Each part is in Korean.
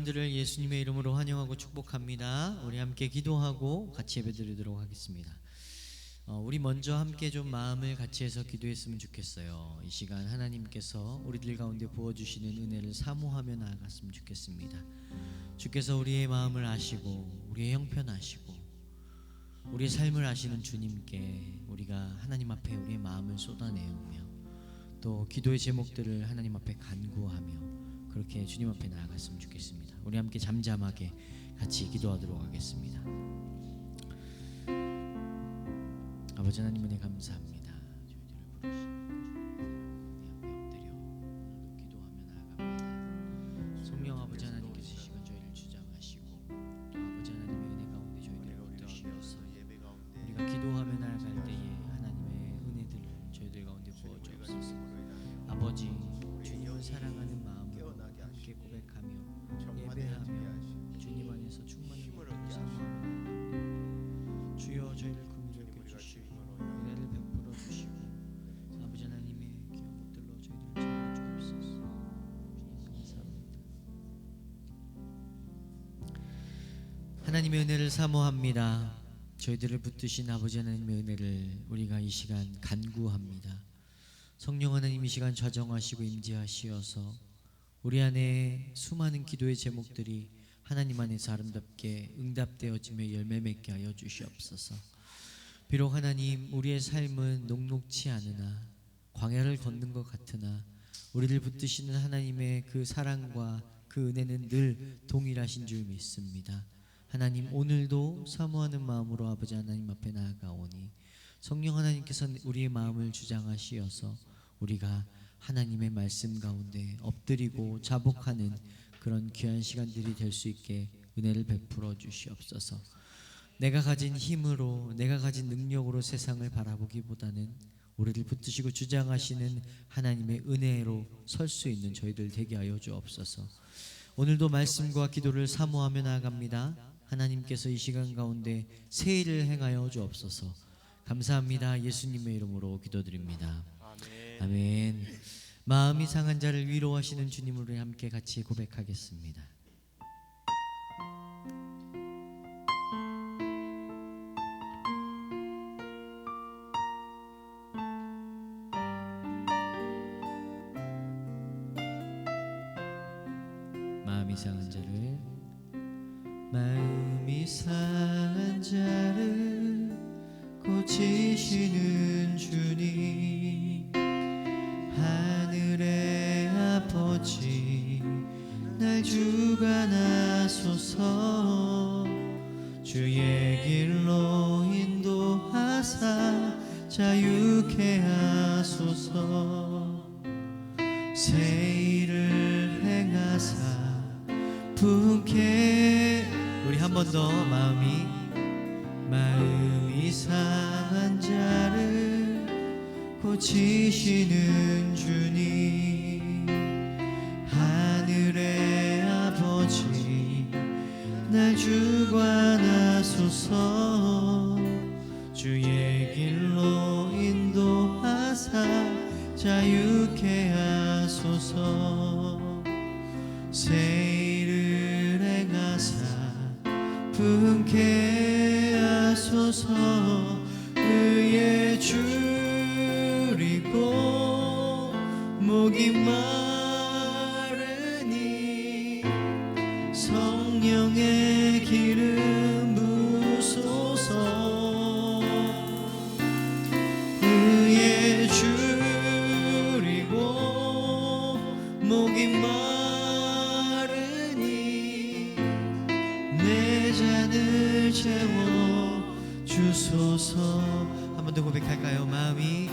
여러분들을 예수님의 이름으로 환영하고 축복합니다. 우리 함께 기도하고 같이 예배드리도록 하겠습니다. 우리 먼저 함께 좀 마음을 같이 해서 기도했으면 좋겠어요. 이 시간 하나님께서 우리들 가운데 부어주시는 은혜를 사모하며 나아갔으면 좋겠습니다. 주께서 우리의 마음을 아시고 우리의 형편 아시고 우리의 삶을 아시는 주님께 우리가 하나님 앞에 우리의 마음을 쏟아내오며 또 기도의 제목들을 하나님 앞에 간구하며 그렇게 주님 앞에 나아갔으면 좋겠습니다. 우리 함께 잠잠하게 같이 기도하도록 하겠습니다. 아버지 하나님 은혜 감사합니다. 저희들을 부르시고 기도하며 나아갑니다. 성령 아버지 하나님께서 이 시간 저희를 주장하시고 또 아버지 하나님의 은혜 가운데 저희들을 붙드시어서 우리가 기도하며 나아갈 때에 하나님의 은혜들을 저희들 가운데 부어주옵소서. 아버지 주님을 사랑하는 마음으로 함께 고백하며 예배하며 주님 안에서 충만한 것들을 사모하며 주여 저희를 긍휼히 여겨주시고 은혜를 베풀어 주시고 아버지 하나님의 귀한 것들로 저희들을 채워주옵소서. 감사합니다. 하나님의 은혜를 사모합니다. 저희들을 붙드신 아버지 하나님의 은혜를 우리가 이 시간 간구합니다. 성령 하나님 이 시간 좌정하시고 임재하시어서 우리 안에 수많은 기도의 제목들이 하나님 안에서 아름답게 응답되어지며 열매 맺게 하여 주시옵소서. 비록 하나님 우리의 삶은 녹록치 않으나 광야를 걷는 것 같으나 우리를 붙드시는 하나님의 그 사랑과 그 은혜는 늘 동일하신 줄 믿습니다. 하나님 오늘도 사모하는 마음으로 아버지 하나님 앞에 나아가오니 성령 하나님께서 우리의 마음을 주장하시어서 우리가 하나님의 말씀 가운데 엎드리고 자복하는 그런 귀한 시간들이 될 수 있게 은혜를 베풀어 주시옵소서. 내가 가진 힘으로 내가 가진 능력으로 세상을 바라보기보다는 우리를 붙드시고 주장하시는 하나님의 은혜로 설 수 있는 저희들 되게 하여 주옵소서. 오늘도 말씀과 기도를 사모하며 나아갑니다. 하나님께서 이 시간 가운데 새 일을 행하여 주옵소서. 감사합니다. 예수님의 이름으로 기도드립니다. 아멘. 마음이 상한 자를 위로하시는 주님으로 함께 같이 고백하겠습니다. 마음이 상한 자를 고치시는 주님 하늘의 아버지 날 주관하소서. 주의 길로 인도하사 자유케 하소서. 새 일을 행하사 부흥케. 우리 한 번 더 마음이 상한 자를 고치시는 주님 하늘의 아버지 날 주관하소서. 주의 길로 인도하사 자유케 하소서. 새 일을 행하사 부흥케 하소서. 의에 줄이고 목이 마르니 성령의 기름 부소서. 의에 줄이고 목이 마르니 내 잔을 채워 주소서. 한 번 더 고백할까요? 마음이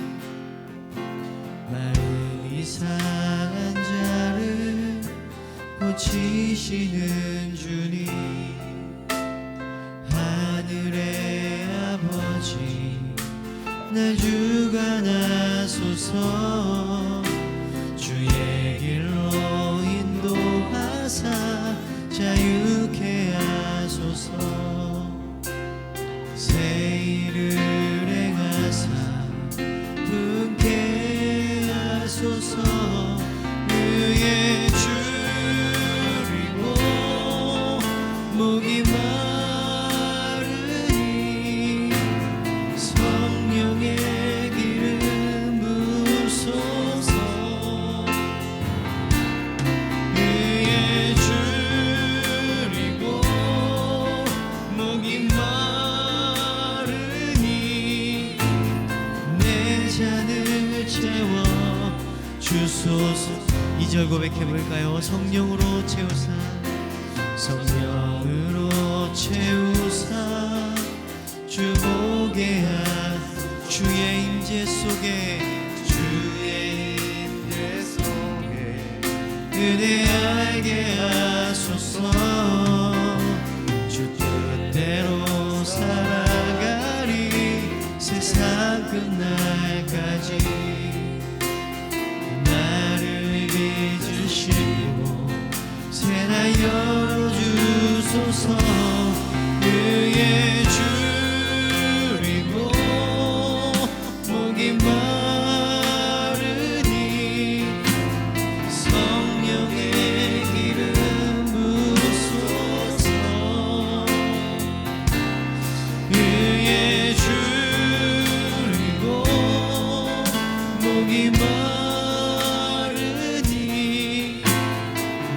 상한 자를 고치시는 주님 하늘의 아버지 날 주관하소서. 주의 길로 인도하사 자유케 하소서. 새 일을 행하사 부흥케 하소서. 의에 줄이고 고백해 볼까요? 성령으로 채우사 성령으로 채우사 주 보게 하 주의 임재 속에 은혜 알게 하소서 주 뜻대로 살아가리 세상 끝날까지 나를 빚으시고 새날 열어주소서 그의 줄이고 목이 마르니 성령의 기름 부으소서 그의 줄이고 목이 마르니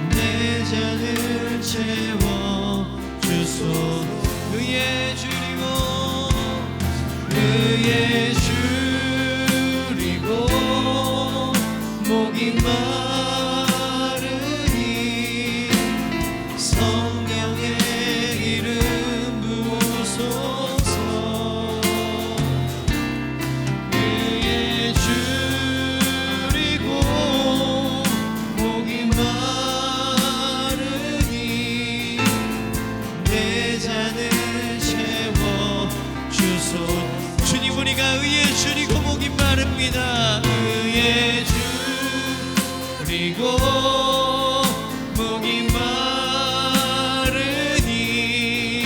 내 잔을 채워주소서 그의 줄이고 그의 줄이고 목이 마르니 성령의 기름 부으소서 그의 줄이고 목이 마르니 내 잔을 채워주소서 주님 우리가 의의 줄이고 목이 마릅니다 의의 줄이고 목이 마르니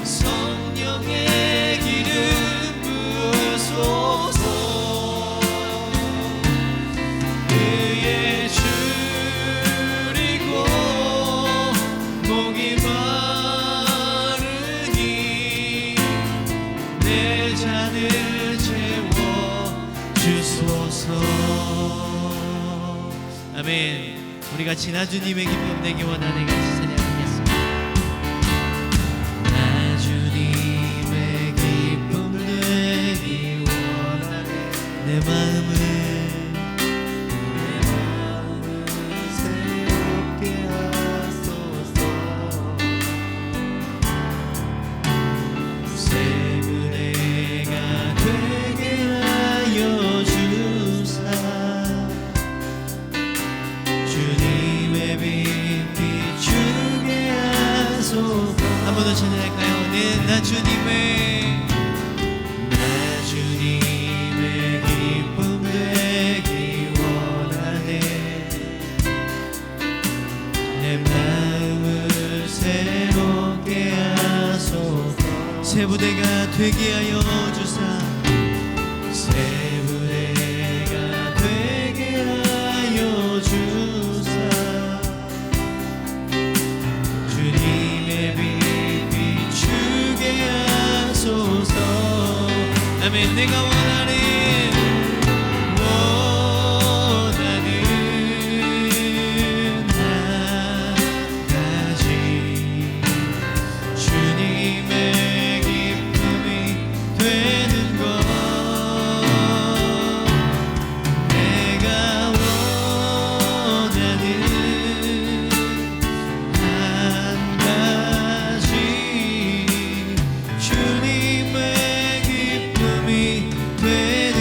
성령의 기름 부으소서 그의 줄이고 목이 마르니 내 잔을 채워주소서 아멘. 우리 같이 나 주님의 기쁨 내기 원하네 같이 찬양하겠습니다. 나 주님의 기쁨 내기 원하네 내 마음을 새롭게 하소서 새 무대가 되게 하여 주사 주님의 빛 비추게 하소서 한 번 더 찬양할까요? 네, 나 주님의 기쁨 되기 원하네 내 마음을 새롭게 하소서 새 부대가 되게 하여 주사 새 부대가 되게 하여 주사 주님의 빛 비추게 하소서 아멘. 내가 원하는 한 가지 주님의 기쁨이 되는 것 내가 원하는 한 가지 주님의 기쁨이 되는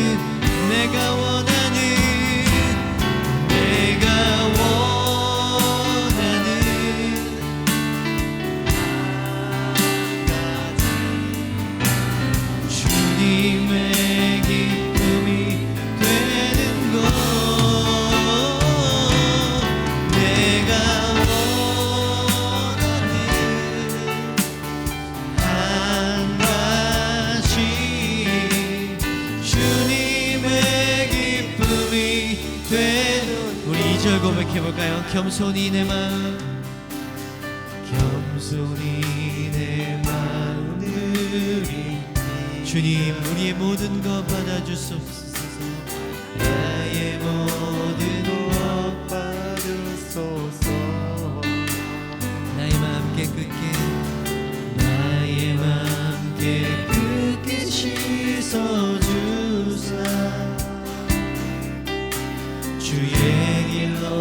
내가 원하는 주님의 기쁨이 되는 것 내가 원하는 한 가지 주님의 기쁨이 되는 우리 2절 고백해볼까요? 겸손히 내 마음 겸손히 내 마음 느리 주님 우리의 모든 것 받아주소서 나의 모든 것 받으소서 나의 마음 깨끗게 나의 마음 깨끗게 씻어주사 주의 길로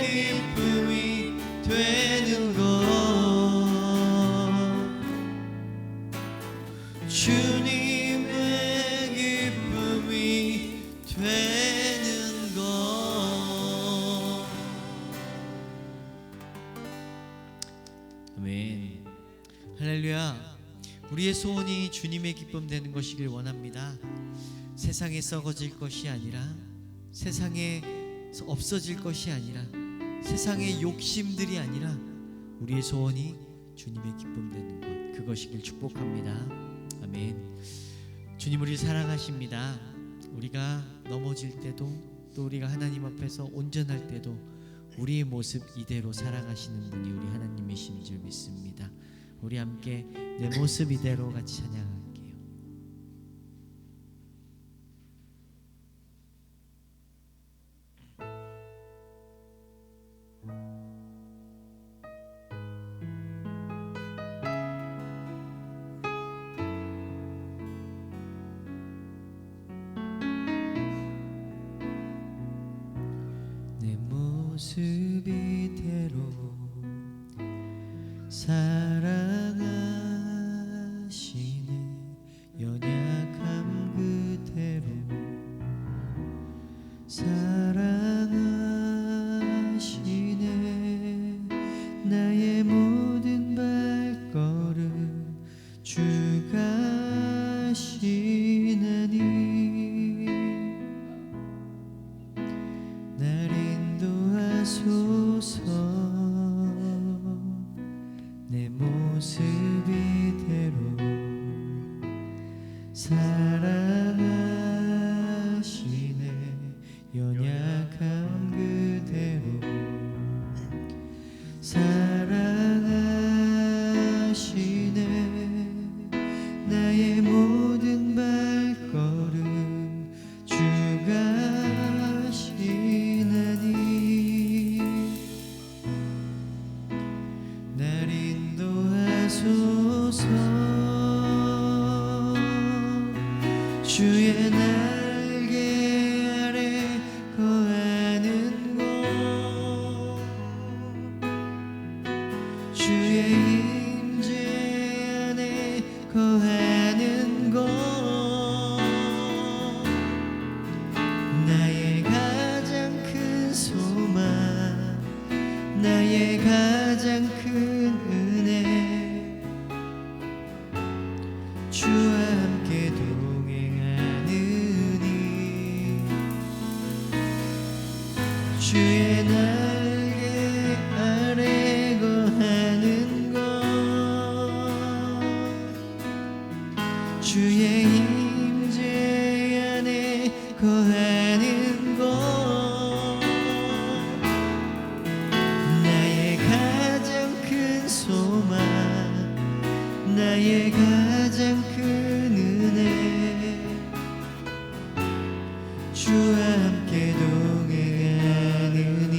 기쁨이 되는 것 주님의 기쁨이 되는 것 아멘. 할렐루야. 우리의 소원이 주님의 기쁨 되는 것이길 원합니다. 세상에 썩어질 것이 아니라, 세상에 없어질 것이 아니라, 세상의 욕심들이 아니라 우리의 소원이 주님의 기쁨 되는 것, 그것이길 축복합니다. 아멘. 주님 우리를 사랑하십니다. 우리가 넘어질 때도, 또 우리가 하나님 앞에서 온전할 때도 우리의 모습 이대로 사랑하시는 분이 우리 하나님이신 줄 믿습니다. 우리 함께 내 모습 이대로 같이 찬양할게요. 내 모습 이대로 사랑하시네. 연약함 그대로 사랑하시네. 나의 모든 발걸음 주가 하시나니 날 인도하소서. 내 모습 이대로 사랑하시네. 연약함 그대로 사랑하시네. 나의 모든 발걸음 주가 하시나니 날 인도하소서. 주의 날개 아래 거하는 곳 주의 임재 안에 거하는 곳 나의 가장 큰 소망 나의 가장 큰 은혜 주와 함께 동행하느니 주의 날개 아래 거하는 것 주의 임재 안에 거하는 것 나의 가장 큰 소망 나의 가장 큰 은혜 주와 함께 동행하느니.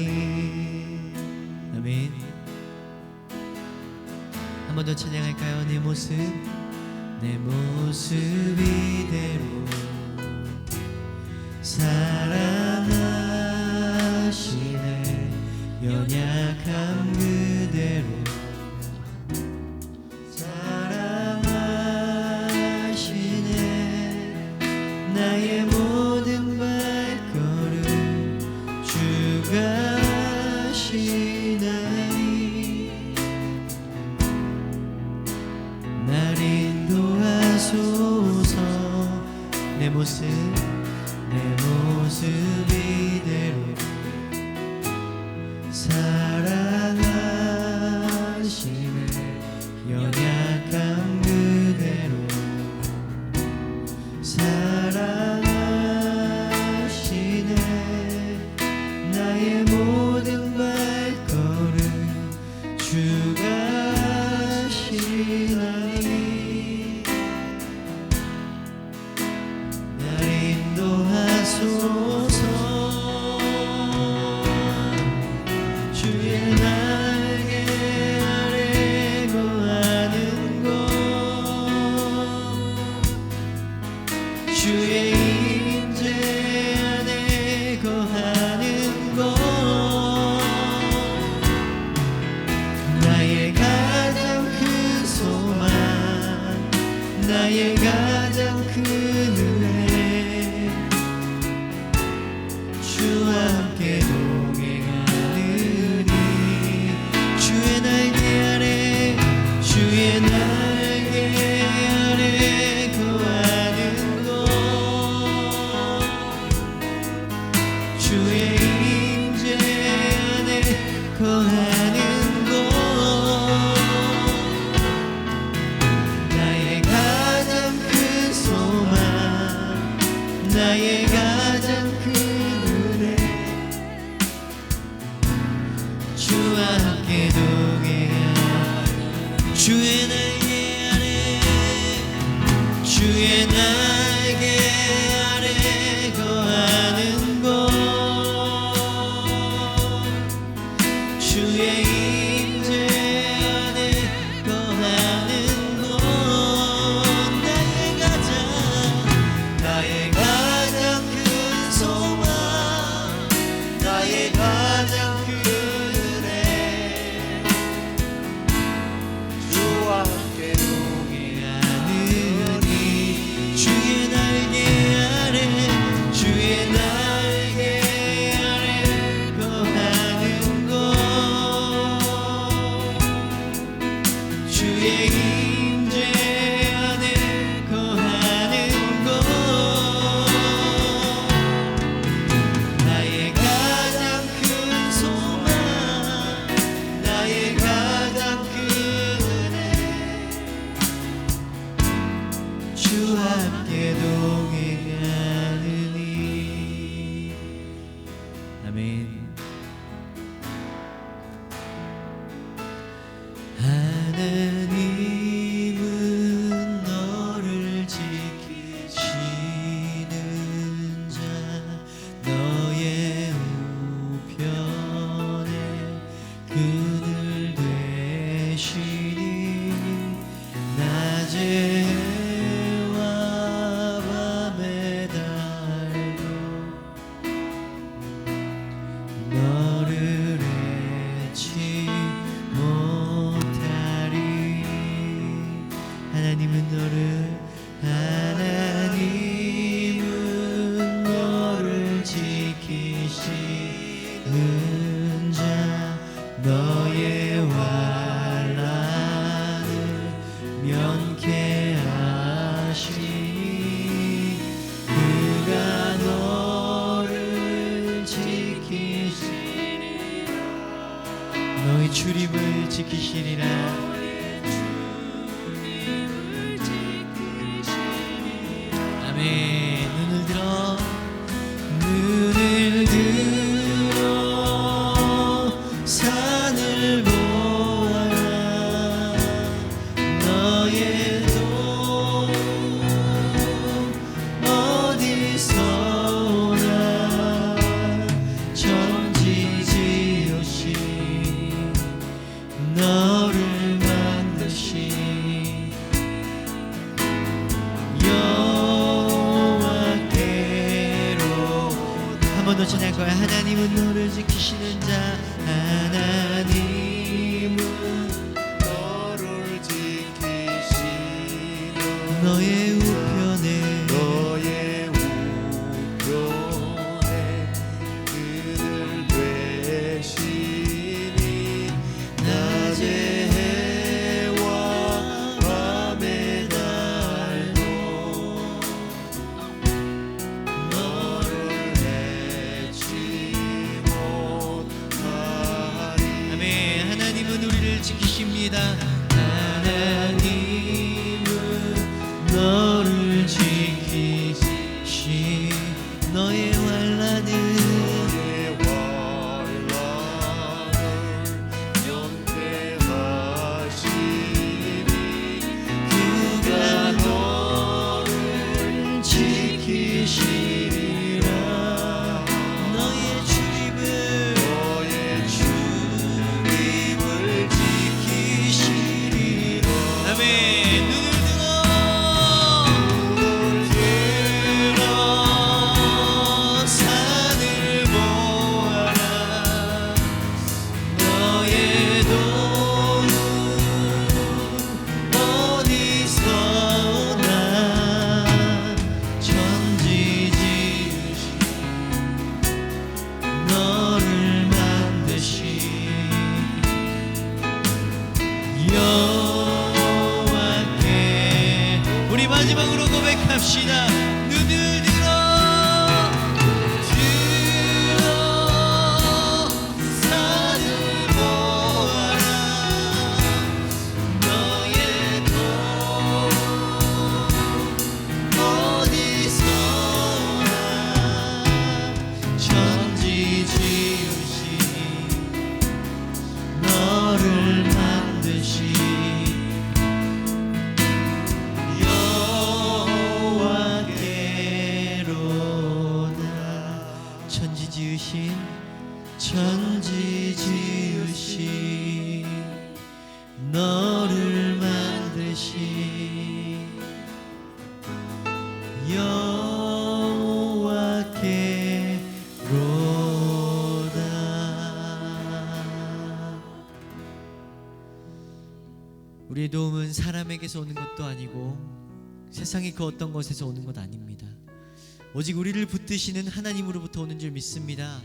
아멘. 한 번 더 찬양할까요? 내 모습 이대로 사랑하시네. 연약함 그대로 사랑하시네. 나의 모든 발걸음 주가 하시나니 날 인도하소서. 내 모습 이대로 사랑하시네. 연약함 그대로 사랑하시네. 나의 모든 발걸음 주가 하시나니 날 인도하소서. 주의 날개 아래 거하는 곳 주의 임재 안에 거하는 곳 주와 함께 동행하리. 주의 날개 아래, 주의 날개 아래 거하는 곳, 주의 임재 안에 거하는 곳, 나의 가장 큰 소망, 나의 가장 큰 은혜, 주와 함께 동행하느니. 주의 날개 아래, 주의 날개 아래 거하는 곳, 주의 임재 안에 거하는 곳, 나의 가장 큰 소망, 나의 가장 큰 은혜, 주와 함께 동행하느니. 아멘. 하나님은 너를 지키시는 자, 너의 우편에 그늘 되시니. 낮에 해와 밤에 달도 너를 해치 못하리. 하나님은 너를 지키시는 자, 너의 환난을 면케하시니. 그가 너를 지키시리라. 너의 출입을 지키시리라. 아멘. 눈을 들어, 눈을 들어 산을 보아라. 너의 도움 어디서나 천지지으신 너를 만드신 여호와께로. 한 번 더 전할 거야. 하나님은 너를 지키시는 자, 하나님은 너를 지키시는 너의 우편에 너의 우편에 그늘 되시니. 낮에 해와 밤에 달도 너를 해치 못하리. 아멘. 하나님은 우리를 지키십니다. 하나님은 너를 지키시. 너의 환난을 너의 환난을 면케하시니. 그가 너를 지키시리라. 너의 출입을 지키시리라. 천지 지으신 너를 만드신 여호와께로다. 우리의 도움은 사람에게서 오는 것도 아니고 세상의 그 어떤 것에서 오는 것 아닙니다. 오직 우리를 붙드시는 하나님으로부터 오는 줄 믿습니다.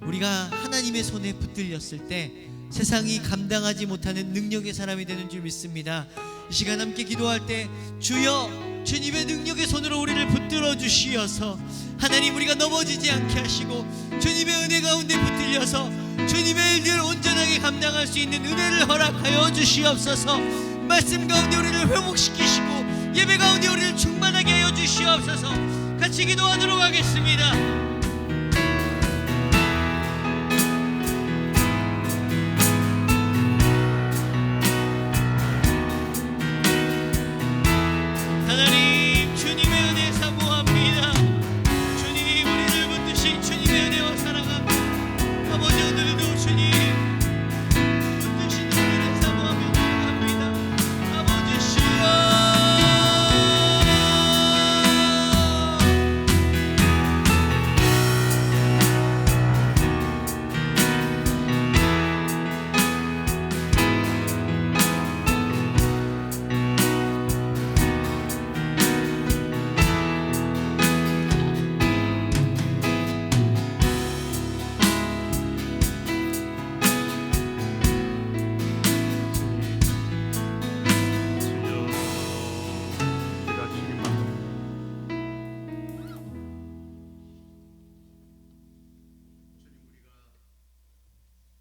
우리가 하나님의 손에 붙들렸을 때 세상이 감당하지 못하는 능력의 사람이 되는 줄 믿습니다. 이 시간 함께 기도할 때 주여 주님의 능력의 손으로 우리를 붙들어 주시어서 하나님 우리가 넘어지지 않게 하시고 주님의 은혜 가운데 붙들려서 주님의 일들을 온전하게 감당할 수 있는 은혜를 허락하여 주시옵소서. 말씀 가운데 우리를 회복시키시고 예배 가운데 우리를 충만하게 하여 주시옵소서. 같이 기도하도록 하겠습니다. 하나님 주님의 은혜 사모합니다. 주님 우리를 붙드신 주님의 은혜와 사랑합니다. 아버지 오늘도 주님 붙드신 은혜를 사모하며 나아갑니다. 아버지 시여 우리가 주님만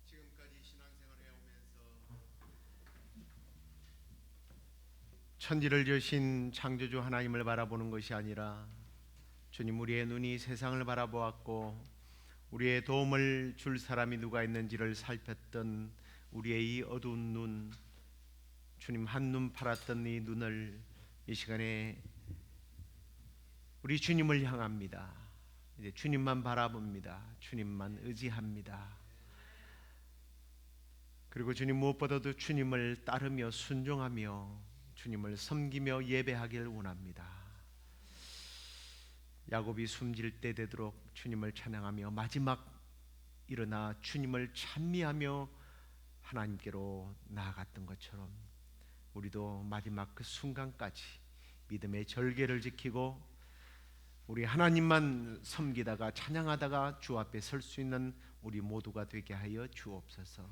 지금까지 신앙생활을 해오면서 천지를 지으신 창조주 하나님을 바라보는 것이 아니라 주님 우리의 눈이 세상을 바라보았고 우리의 도움을 줄 사람이 누가 있는지를 살폈던 우리의 이 어두운 눈, 주님 한눈 팔았던 이 눈을 이 시간에 우리 주님을 향합니다. 이제 주님만 바라봅니다. 주님만 의지합니다. 그리고 주님 무엇보다도 주님을 따르며 순종하며 주님을 섬기며 예배하기를 원합니다. 야곱이 숨질 때 되도록 주님을 찬양하며 마지막 일어나 주님을 찬미하며 하나님께로 나아갔던 것처럼 우리도 마지막 그 순간까지 믿음의 절개를 지키고 우리 하나님만 섬기다가 찬양하다가 주 앞에 설 수 있는 우리 모두가 되게 하여 주옵소서.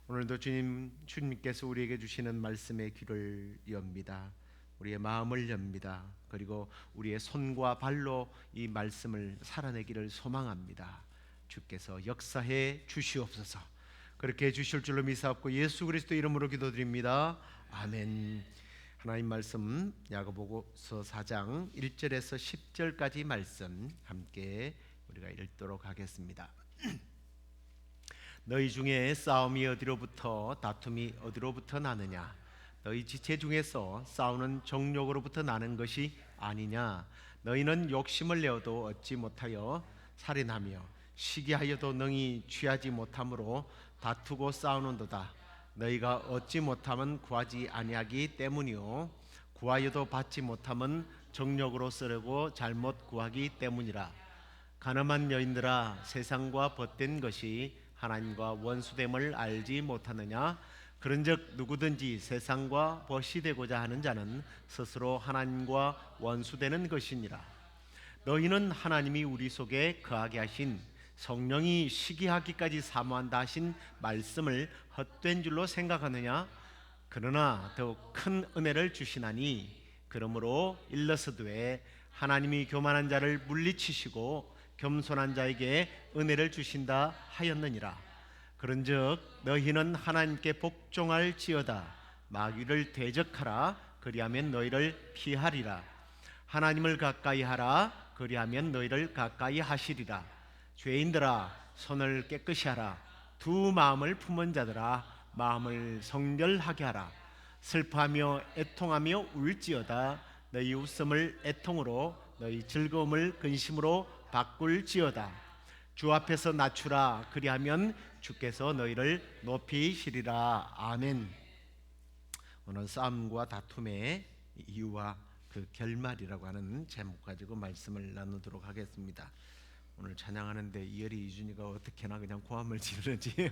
오늘도 주님께서 우리에게 주시는 말씀의 귀를 엽니다. 우리의 마음을 엽니다. 그리고 우리의 손과 발로 이 말씀을 살아내기를 소망합니다. 주께서 역사해 주시옵소서. 그렇게 해주실 줄로 믿사옵고 예수 그리스도 이름으로 기도드립니다. 아멘. 하나님 말씀 야고보서 4장 1절에서 10절까지 말씀 함께 우리가 읽도록 하겠습니다. 너희 중에 싸움이 어디로부터 다툼이 어디로부터 나느냐? 너희 지체 중에서 싸우는 정욕으로부터 나는 것이 아니냐? 너희는 욕심을 내어도 얻지 못하여 살인하며 시기하여도 능히 취하지 못함으로 다투고 싸우는도다. 너희가 얻지 못하면 구하지 아니하기 때문이요 구하여도 받지 못하면 정욕으로 쓰려고 잘못 구하기 때문이라. 가늠한 여인들아 세상과 벗된 것이 하나님과 원수됨을 알지 못하느냐? 그런즉 누구든지 세상과 벗이 되고자 하는 자는 스스로 하나님과 원수되는 것이니라. 너희는 하나님이 우리 속에 거하게 하신 성령이 시기하기까지 사모한다 하신 말씀을 헛된 줄로 생각하느냐? 그러나 더욱 큰 은혜를 주시나니 그러므로 일러서되 하나님이 교만한 자를 물리치시고 겸손한 자에게 은혜를 주신다 하였느니라. 그런즉 너희는 하나님께 복종할지어다. 마귀를 대적하라. 그리하면 너희를 피하리라. 하나님을 가까이 하라. 그리하면 너희를 가까이 하시리라. 죄인들아 손을 깨끗이 하라. 두 마음을 품은 자들아 마음을 성결하게 하라. 슬퍼하며 애통하며 울지어다. 너희 웃음을 애통으로 너희 즐거움을 근심으로 바꿀지어다. 주 앞에서 낮추라. 그리하면 주께서 너희를 높이시리라. 아멘. 오늘 싸움과 다툼의 이유와 그 결말이라고 하는 제목 가지고 말씀을 나누도록 하겠습니다. 오늘 찬양하는데 이열이 이준이가 어떻게나 그냥 고함을 지르는지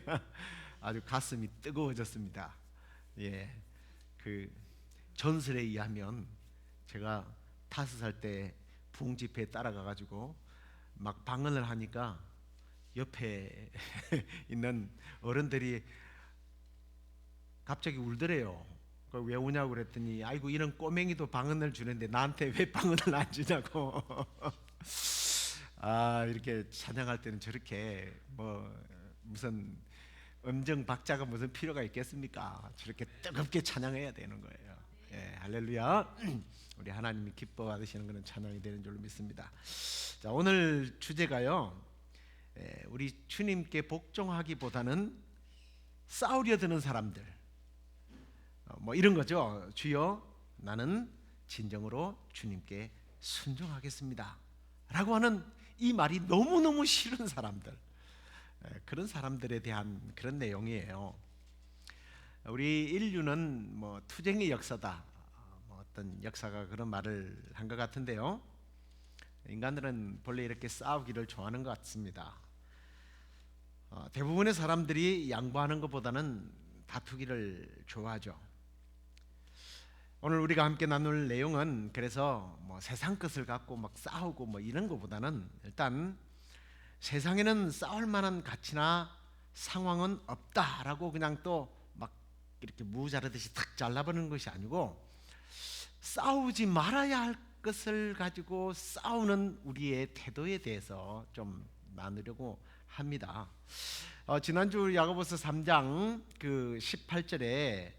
아주 가슴이 뜨거워졌습니다. 예, 그 전설에 의하면 제가 5살 때 부흥 집회에 따라가가지고 막 방언을 하니까 옆에 있는 어른들이 갑자기 울더래요. 왜 우냐고 그랬더니 아이고 이런 꼬맹이도 방언을 주는데 나한테 왜 방언을 안 주냐고. 아, 이렇게 찬양할 때는 저렇게 뭐 무슨 음정 박자가 무슨 필요가 있겠습니까? 저렇게 뜨겁게 찬양해야 되는 거예요. 예, 할렐루야. 우리 하나님이 기뻐 받으시는 그런 찬양이 되는 줄로 믿습니다. 자, 오늘 주제가요, 우리 주님께 복종하기보다는 싸우려 드는 사람들, 뭐 이런 거죠. 주여, 나는 진정으로 주님께 순종하겠습니다 라고 하는 이 말이 너무너무 싫은 사람들, 그런 사람들에 대한 그런 내용이에요. 우리 인류는 뭐 투쟁의 역사다, 뭐 어떤 역사가 그런 말을 한 것 같은데요, 인간들은 본래 이렇게 싸우기를 좋아하는 것 같습니다. 대부분의 사람들이 양보하는 것보다는 다투기를 좋아하죠. 오늘 우리가 함께 나눌 내용은 그래서 뭐 세상 것을 갖고 막 싸우고 뭐 이런 것보다는 일단 세상에는 싸울 만한 가치나 상황은 없다라고 그냥 또 막 이렇게 무 자르듯이 탁 잘라버리는 것이 아니고, 싸우지 말아야 할 것을 가지고 싸우는 우리의 태도에 대해서 좀 나누려고 합니다. 지난주 야고보서 3장 그 18절에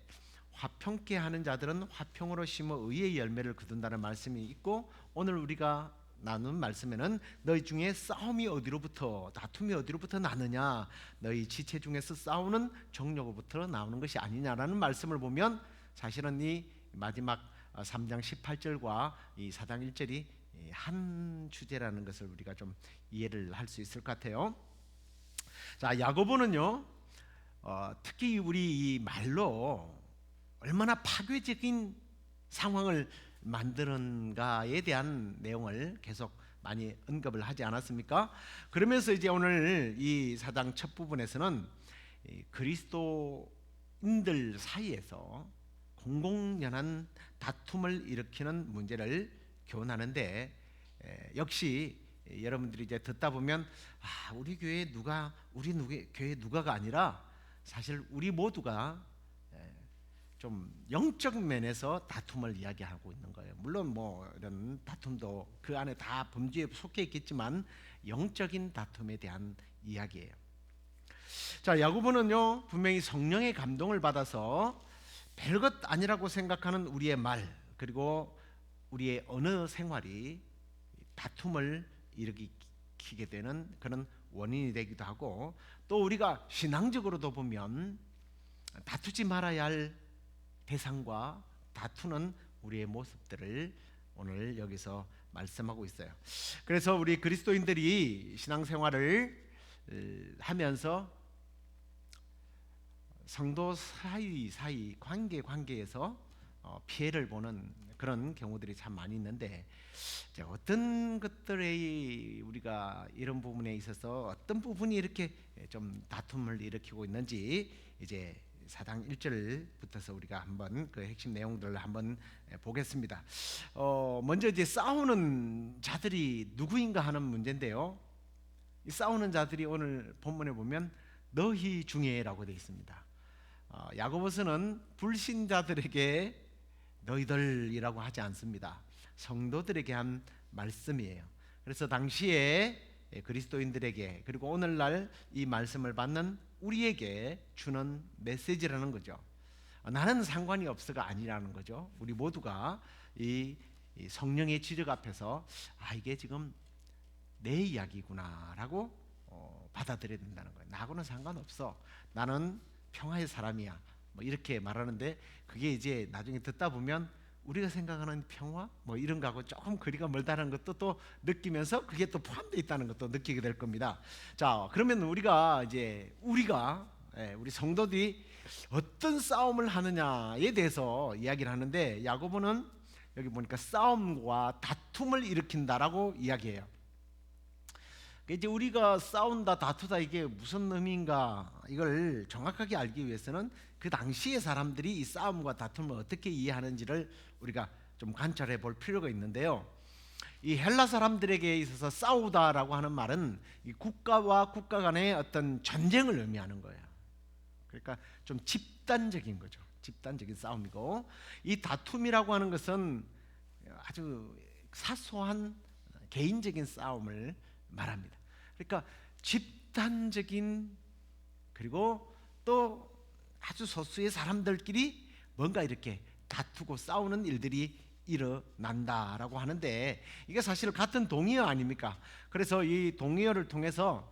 화평케 하는 자들은 화평으로 심어 의의 열매를 거둔다는 말씀이 있고, 오늘 우리가 나눈 말씀에는 너희 중에 싸움이 어디로부터, 다툼이 어디로부터 나느냐, 너희 지체 중에서 싸우는 정욕으로부터 나오는 것이 아니냐라는 말씀을 보면, 사실은 이 마지막 3장 18절과 이 4장 1절이 한 주제라는 것을 우리가 좀 이해를 할 수 있을 것 같아요. 자, 야고보는요, 특히 우리 이 말로 얼마나 파괴적인 상황을 만드는가에 대한 내용을 계속 많이 언급을 하지 않았습니까? 그러면서 이제 오늘 이 4장 첫 부분에서는 그리스도인들 사이에서 공공연한 다툼을 일으키는 문제를 교훈하는데, 역시 여러분들이 이제 듣다 보면 우리 교회 누가, 교회 누가가 아니라 사실 우리 모두가 좀 영적 면에서 다툼을 이야기하고 있는 거예요. 물론 뭐 이런 다툼도 그 안에 다 범죄에 속해 있겠지만 영적인 다툼에 대한 이야기예요. 자, 야고보는요, 분명히 성령의 감동을 받아서 별것 아니라고 생각하는 우리의 말, 그리고 우리의 언어 생활이 다툼을 일으키게 되는 그런 원인이 되기도 하고, 또 우리가 신앙적으로도 보면 다투지 말아야 할 대상과 다투는 우리의 모습들을 오늘 여기서 말씀하고 있어요. 그래서 우리 그리스도인들이 신앙생활을 하면서 성도 사이 관계에서 피해를 보는 그런 경우들이 참 많이 있는데, 이제 어떤 것들에 우리가 이런 부분에 있어서 어떤 부분이 이렇게 좀 다툼을 일으키고 있는지 이제 4장 1절부터서 우리가 한번 그 핵심 내용들을 한번 보겠습니다. 먼저 이제 싸우는 자들이 누구인가 하는 문제인데요, 이 싸우는 자들이 오늘 본문에 보면 너희 중에라고 되어 있습니다. 야고보서는 불신자들에게 너희들이라고 하지 않습니다. 성도들에게 한 말씀이에요. 그래서 당시에 그리스도인들에게, 그리고 오늘날 이 말씀을 받는 우리에게 주는 메시지라는 거죠. 나는 상관이 없어가 아니라는 거죠. 우리 모두가 이 성령의 지적 앞에서 이게 지금 내 이야기구나라고 받아들여야 된다는 거예요. 나하고는 상관없어, 나는 평화의 사람이야, 뭐 이렇게 말하는데, 그게 이제 나중에 듣다 보면 우리가 생각하는 평화 뭐 이런 거하고 조금 거리가 멀다는 것도 또 느끼면서 그게 또 포함되어 있다는 것도 느끼게 될 겁니다. 자, 그러면 우리가 우리 성도들이 어떤 싸움을 하느냐에 대해서 이야기를 하는데, 야고보는 여기 보니까 싸움과 다툼을 일으킨다라고 이야기해요. 이제 우리가 싸운다 다투다 이게 무슨 의미인가, 이걸 정확하게 알기 위해서는 그 당시의 사람들이 이 싸움과 다툼을 어떻게 이해하는지를 우리가 좀 관찰해 볼 필요가 있는데요. 이 헬라 사람들에게 있어서 싸우다라고 하는 말은 이 국가와 국가 간의 어떤 전쟁을 의미하는 거예요. 그러니까 좀 집단적인 거죠. 집단적인 싸움이고, 이 다툼이라고 하는 것은 아주 사소한 개인적인 싸움을 말합니다. 그러니까 집단적인, 그리고 또 아주 소수의 사람들끼리 뭔가 이렇게 다투고 싸우는 일들이 일어난다라고 하는데, 이게 사실 같은 동의어 아닙니까? 그래서 이 동의어를 통해서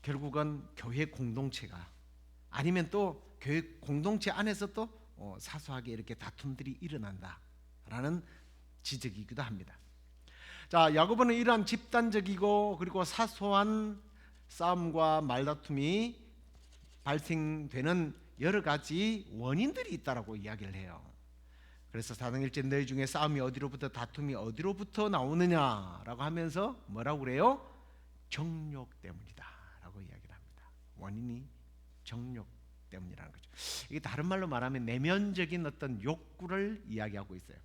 결국은 교회 공동체가, 아니면 또 교회 공동체 안에서 또 사소하게 이렇게 다툼들이 일어난다라는 지적이기도 합니다. 자, 야고보는 이러한 집단적이고 그리고 사소한 싸움과 말다툼이 발생되는 여러 가지 원인들이 있다라고 이야기를 해요. 그래서 사도행 1절 너희 중에 싸움이 어디로부터 다툼이 어디로부터 나오느냐라고 하면서 뭐라고 그래요? 정욕 때문이다라고 이야기를 합니다. 원인이 정욕 때문이라는 거죠. 이게 다른 말로 말하면 내면적인 어떤 욕구를 이야기하고 있어요.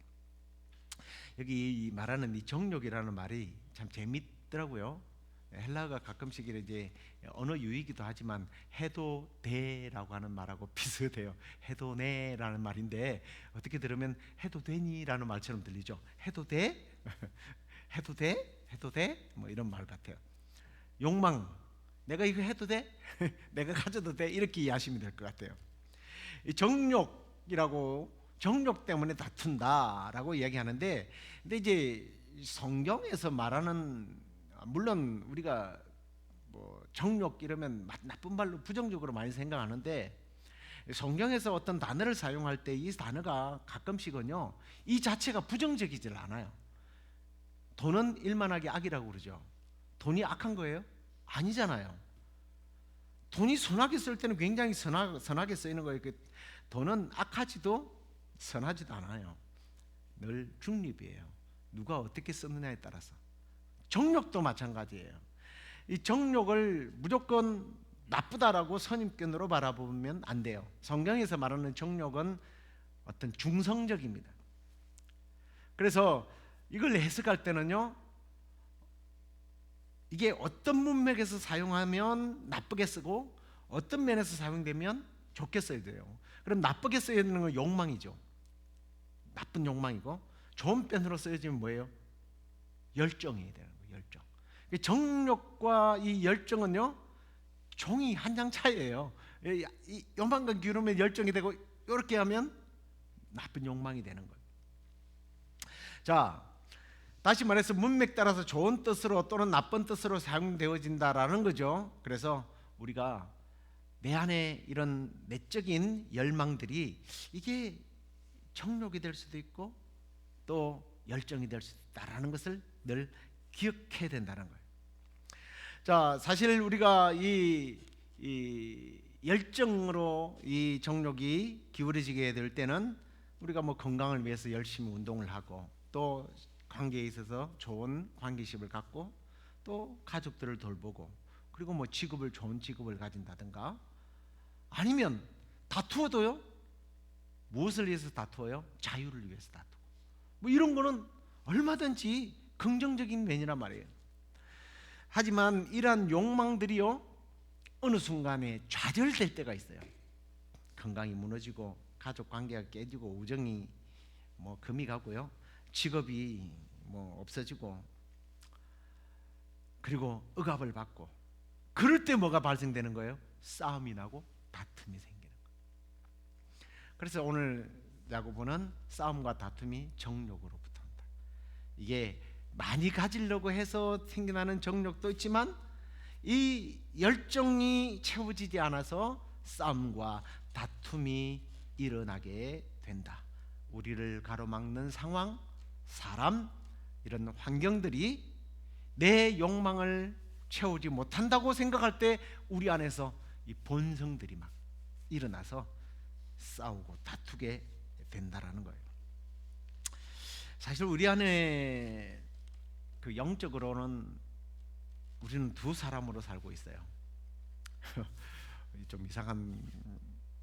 여기 말하는 이 정욕이라는 말이 참 재밌더라고요. 헬라어가 가끔씩 이제 언어 유희이기도 하지만 해도돼라고 하는 말하고 비슷해요. 해도네라는 말인데 어떻게 들으면 해도 되니라는 말처럼 들리죠. 해도 돼? 해도 돼? 해도 돼? 뭐 이런 말 같아요. 욕망, 내가 이거 해도 돼? 내가 가져도 돼? 이렇게 이해하시면 될 것 같아요. 이 정욕이라고, 정욕 때문에 다툰다라고 이야기하는데, 근데 이제 성경에서 말하는, 물론 우리가 뭐 정욕 이러면 나쁜 말로 부정적으로 많이 생각하는데, 성경에서 어떤 단어를 사용할 때 이 단어가 가끔씩은요 이 자체가 부정적이질 않아요. 돈은 일만하게 악이라고 그러죠. 돈이 악한 거예요? 아니잖아요. 돈이 선하게 쓸 때는 굉장히 선하게 쓰이는 거예요. 돈은 악하지도 선하지도 않아요. 늘 중립이에요. 누가 어떻게 쓰느냐에 따라서. 정욕도 마찬가지예요. 이 정욕을 무조건 나쁘다라고 선입견으로 바라보면 안 돼요. 성경에서 말하는 정욕은 어떤 중성적입니다. 그래서 이걸 해석할 때는요, 이게 어떤 문맥에서 사용하면 나쁘게 쓰고 어떤 면에서 사용되면 좋게 써야 돼요. 그럼 나쁘게 써야 되는 건 욕망이죠. 나쁜 욕망이고, 좋은 편으로 쓰여지면 뭐예요? 열정이 되는 거예요. 열정. 정욕과 이 열정은요 종이 한 장 차이예요. 요만큼 기울으면 열정이 되고, 이렇게 하면 나쁜 욕망이 되는 거예요. 자, 다시 말해서 문맥 따라서 좋은 뜻으로 또는 나쁜 뜻으로 사용되어진다라는 거죠. 그래서 우리가 내 안에 이런 내적인 열망들이 이게 정욕이 될 수도 있고 또 열정이 될 수도 있다라는 것을 늘 기억해야 된다는 거예요. 자, 사실 우리가 이 열정으로 이 정욕이 기울어지게 될 때는 우리가 뭐 건강을 위해서 열심히 운동을 하고, 또 관계에 있어서 좋은 관계심을 갖고, 또 가족들을 돌보고, 그리고 뭐 좋은 직업을 가진다든가, 아니면 다투어도요, 무엇을 위해서 다투어요? 자유를 위해서 다투고, 뭐 이런 거는 얼마든지 긍정적인 면이란 말이에요. 하지만 이러한 욕망들이요 어느 순간에 좌절될 때가 있어요. 건강이 무너지고, 가족 관계가 깨지고, 우정이 뭐 금이 가고요, 직업이 뭐 없어지고, 그리고 억압을 받고, 그럴 때 뭐가 발생되는 거예요? 싸움이 나고 다툼이 생기는 거예요. 그래서 오늘 야고보는 싸움과 다툼이 정욕으로부터 온다. 이게 많이 가지려고 해서 생겨나는 정욕도 있지만, 이 열정이 채워지지 않아서 싸움과 다툼이 일어나게 된다. 우리를 가로막는 상황, 사람, 이런 환경들이 내 욕망을 채우지 못한다고 생각할 때 우리 안에서 이 본성들이 막 일어나서 싸우고 다투게 된다라는 거예요. 사실 우리 안에 그 영적으로는 우리는 두 사람으로 살고 있어요. 좀 이상한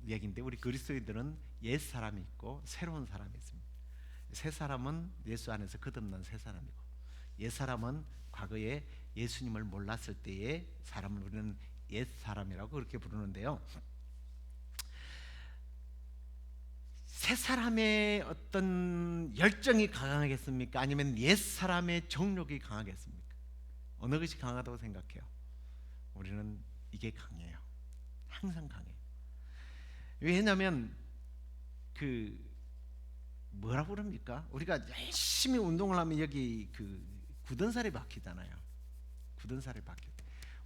얘기인데 우리 그리스도인들은 옛 사람이 있고 새로운 사람이 있습니다. 새 사람은 예수 안에서 거듭난 새 사람이고, 옛 사람은 과거에 예수님을 몰랐을 때의 사람을 우리는 옛 사람이라고 그렇게 부르는데요. 새 사람의 어떤 열정이 강하겠습니까? 아니면 옛 사람의 정욕이 강하겠습니까? 어느 것이 강하다고 생각해요? 우리는 이게 강해요. 항상 강해요. 왜냐하면 그 뭐라고 그럽니까? 우리가 열심히 운동을 하면 여기 그 굳은 살이 박히잖아요. 굳은 살이 박혀.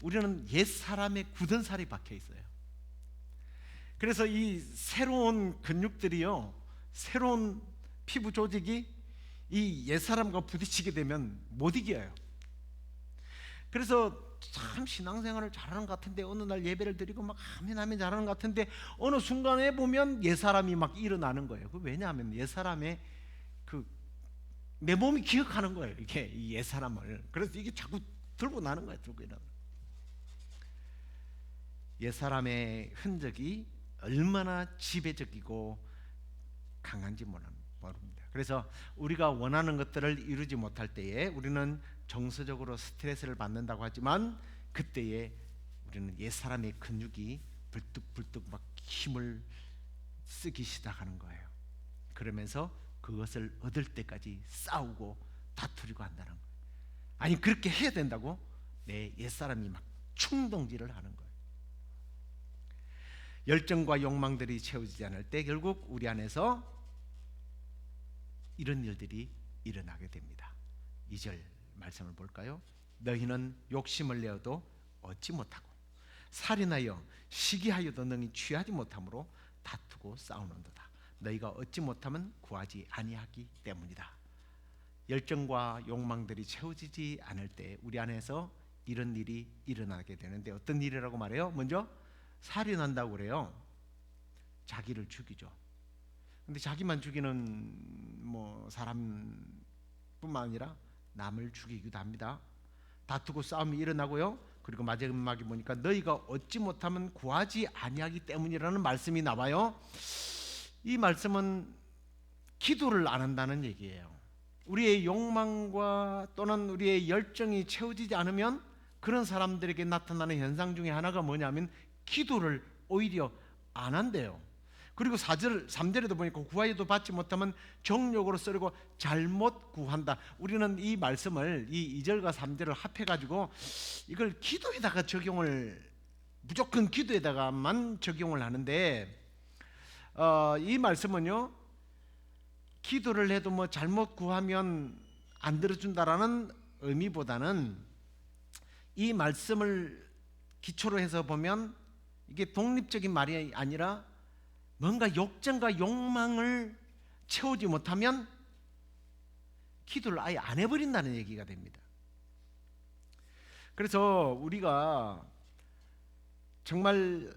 우리는 옛 사람의 굳은 살이 박혀 있어요. 그래서 이 새로운 근육들이요, 새로운 피부 조직이 이 옛 사람과 부딪히게 되면 못 이겨요. 그래서 참 신앙생활을 잘하는 것 같은데, 어느 날 예배를 드리고 막 아멘 잘하는 것 같은데 어느 순간에 보면 옛 사람이 막 일어나는 거예요. 그 왜냐하면 옛 사람의 그 내 몸이 기억하는 거예요. 이게 이 옛 사람을. 그래서 이게 자꾸 들고 나는 거예요. 들고 일어나. 옛 사람의 흔적이 얼마나 지배적이고 강한지 모릅니다. 그래서 우리가 원하는 것들을 이루지 못할 때에 우리는 정서적으로 스트레스를 받는다고 하지만, 그때에 우리는 옛 사람의 근육이 불뚝불뚝 막 힘을 쓰기 시작하는 거예요. 그러면서 그것을 얻을 때까지 싸우고 다투려고 한다는 거예요. 아니, 그렇게 해야 된다고 내 옛 사람이 막 충동질을 하는 거예요. 열정과 욕망들이 채워지지 않을 때 결국 우리 안에서 이런 일들이 일어나게 됩니다. 2절 말씀을 볼까요? 너희는 욕심을 내어도 얻지 못하고 살인하여 시기하여도 능히 취하지 못함으로 다투고 싸우는도다. 너희가 얻지 못하면 구하지 아니하기 때문이다. 열정과 욕망들이 채워지지 않을 때 우리 안에서 이런 일이 일어나게 되는데, 어떤 일이라고 말해요? 먼저 살인한다고 그래요. 자기를 죽이죠. 근데 자기만 죽이는 뭐 사람뿐만 아니라 남을 죽이기도 합니다. 다투고 싸움이 일어나고요. 그리고 마지막에 보니까 너희가 얻지 못하면 구하지 아니하기 때문이라는 말씀이 나와요. 이 말씀은 기도를 안 한다는 얘기예요. 우리의 욕망과 또는 우리의 열정이 채워지지 않으면 그런 사람들에게 나타나는 현상 중에 하나가 뭐냐면 기도를 오히려 안 한대요. 그리고 3절에도 보니까 구하여도 받지 못하면 정욕으로 쓰려고 잘못 구한다. 우리는 이 말씀을, 이 2절과 3절을 합해가지고 이걸 기도에다가 무조건 기도에다가만 적용을 하는데, 이 말씀은요, 기도를 해도 뭐 잘못 구하면 안 들어준다라는 의미보다는 이 말씀을 기초로 해서 보면 이게 독립적인 말이 아니라 뭔가 욕정과 욕망을 채우지 못하면 기도를 아예 안 해버린다는 얘기가 됩니다. 그래서 우리가 정말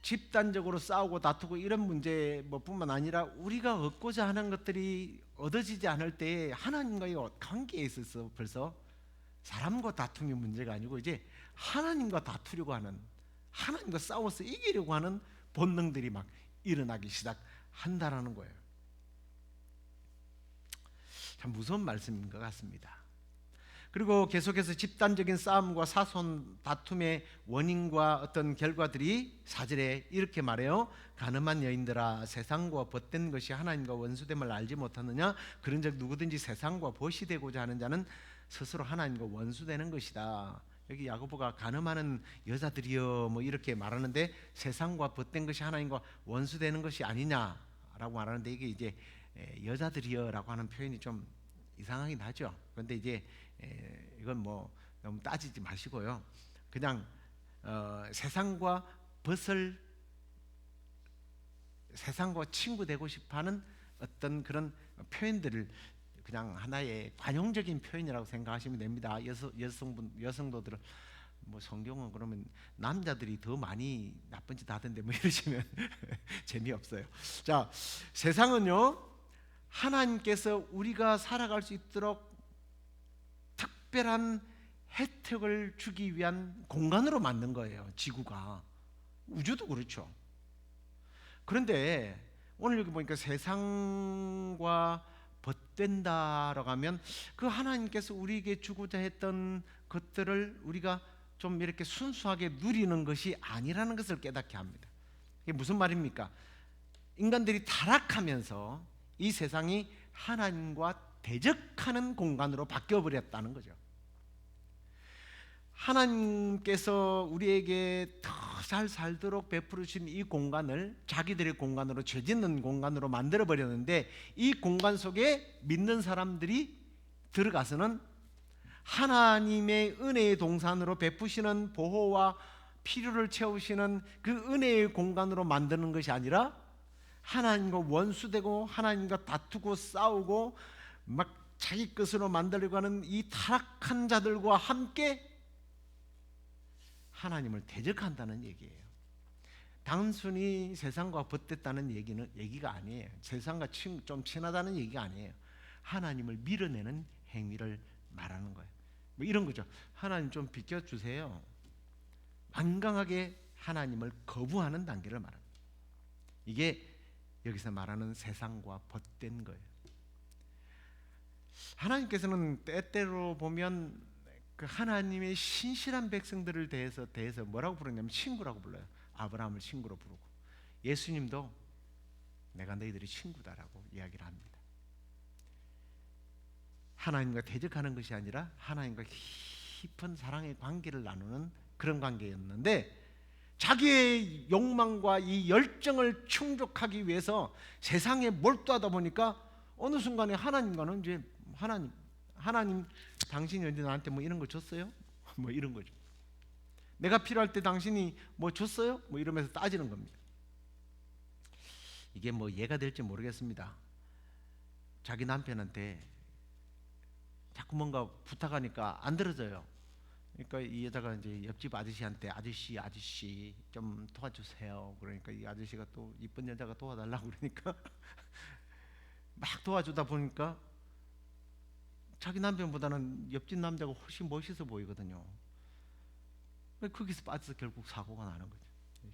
집단적으로 싸우고 다투고 이런 문제 뿐만 아니라 우리가 얻고자 하는 것들이 얻어지지 않을 때 하나님과의 관계에 있어서 벌써 사람과 다툼이 문제가 아니고 이제 하나님과 다투려고 하는, 하나님과 싸워서 이기려고 하는 본능들이 막 일어나기 시작한다라는 거예요. 참 무서운 말씀인 것 같습니다. 그리고 계속해서 집단적인 싸움과 사소한 다툼의 원인과 어떤 결과들이 4절에 이렇게 말해요. 가늠한 여인들아, 세상과 벗된 것이 하나님과 원수됨을 알지 못하느냐? 그런즉 누구든지 세상과 벗이 되고자 하는 자는 스스로 하나님과 원수되는 것이다. 여기 야고보가 가늠하는 여자들이여 뭐 이렇게 말하는데, 세상과 벗된 것이 하나님과 원수되는 것이 아니냐라고 말하는데, 이게 이제 여자들이여라고 하는 표현이 좀 이상하긴 하죠. 그런데 이제 이건 뭐 너무 따지지 마시고요. 그냥 세상과 친구 되고 싶어하는 어떤 그런 표현들을 그냥 하나의 관용적인 표현이라고 생각하시면 됩니다. 여성도들은 뭐 성경은 그러면 남자들이 더 많이 나쁜 짓 하던데 뭐 이러시면 재미없어요. 자, 세상은요 하나님께서 우리가 살아갈 수 있도록 특별한 혜택을 주기 위한 공간으로 만든 거예요. 지구가, 우주도 그렇죠. 그런데 오늘 여기 보니까 세상과 벗된다라고 하면 그 하나님께서 우리에게 주고자 했던 것들을 우리가 좀 이렇게 순수하게 누리는 것이 아니라는 것을 깨닫게 합니다. 이게 무슨 말입니까? 인간들이 타락하면서 이 세상이 하나님과 대적하는 공간으로 바뀌어버렸다는 거죠. 하나님께서 우리에게 더 잘 살도록 베풀어 주신 이 공간을 자기들의 공간으로, 죄 짓는 공간으로 만들어 버렸는데, 이 공간 속에 믿는 사람들이 들어가서는 하나님의 은혜의 동산으로 베푸시는 보호와 필요를 채우시는 그 은혜의 공간으로 만드는 것이 아니라 하나님과 원수되고 하나님과 다투고 싸우고 막 자기 것으로 만들려고 하는 이 타락한 자들과 함께 하나님을 대적한다는 얘기예요. 단순히 세상과 벗됐다는 얘기가 아니에요. 세상과 좀 친하다는 얘기가 아니에요. 하나님을 밀어내는 행위를 말하는 거예요. 뭐 이런 거죠. 하나님 좀 비켜주세요. 완강하게 하나님을 거부하는 단계를 말합니다. 이게 여기서 말하는 세상과 벗된 거예요. 하나님께서는 때때로 보면 그 하나님의 신실한 백성들을 대해서 뭐라고 부르냐면 친구라고 불러요. 아브라함을 친구로 부르고, 예수님도 내가 너희들의 친구다라고 이야기를 합니다. 하나님과 대적하는 것이 아니라 하나님과 깊은 사랑의 관계를 나누는 그런 관계였는데, 자기의 욕망과 이 열정을 충족하기 위해서 세상에 몰두하다 보니까 어느 순간에 하나님과는 이제 하나님 당신이 언제 나한테 뭐 이런 거 줬어요? 뭐 이런 거죠. 내가 필요할 때 당신이 뭐 줬어요? 뭐 이러면서 따지는 겁니다. 이게 뭐 예가 될지 모르겠습니다. 자기 남편한테 자꾸 뭔가 부탁하니까 안 들어줘요. 그러니까 이 여자가 이제 옆집 아저씨한테 아저씨 좀 도와주세요. 그러니까 이 아저씨가 또 이쁜 여자가 도와달라고 그러니까 막 도와주다 보니까 자기 남편보다는 옆집 남자가 훨씬 멋있어 보이거든요. 거기서 빠져서 결국 사고가 나는 거죠.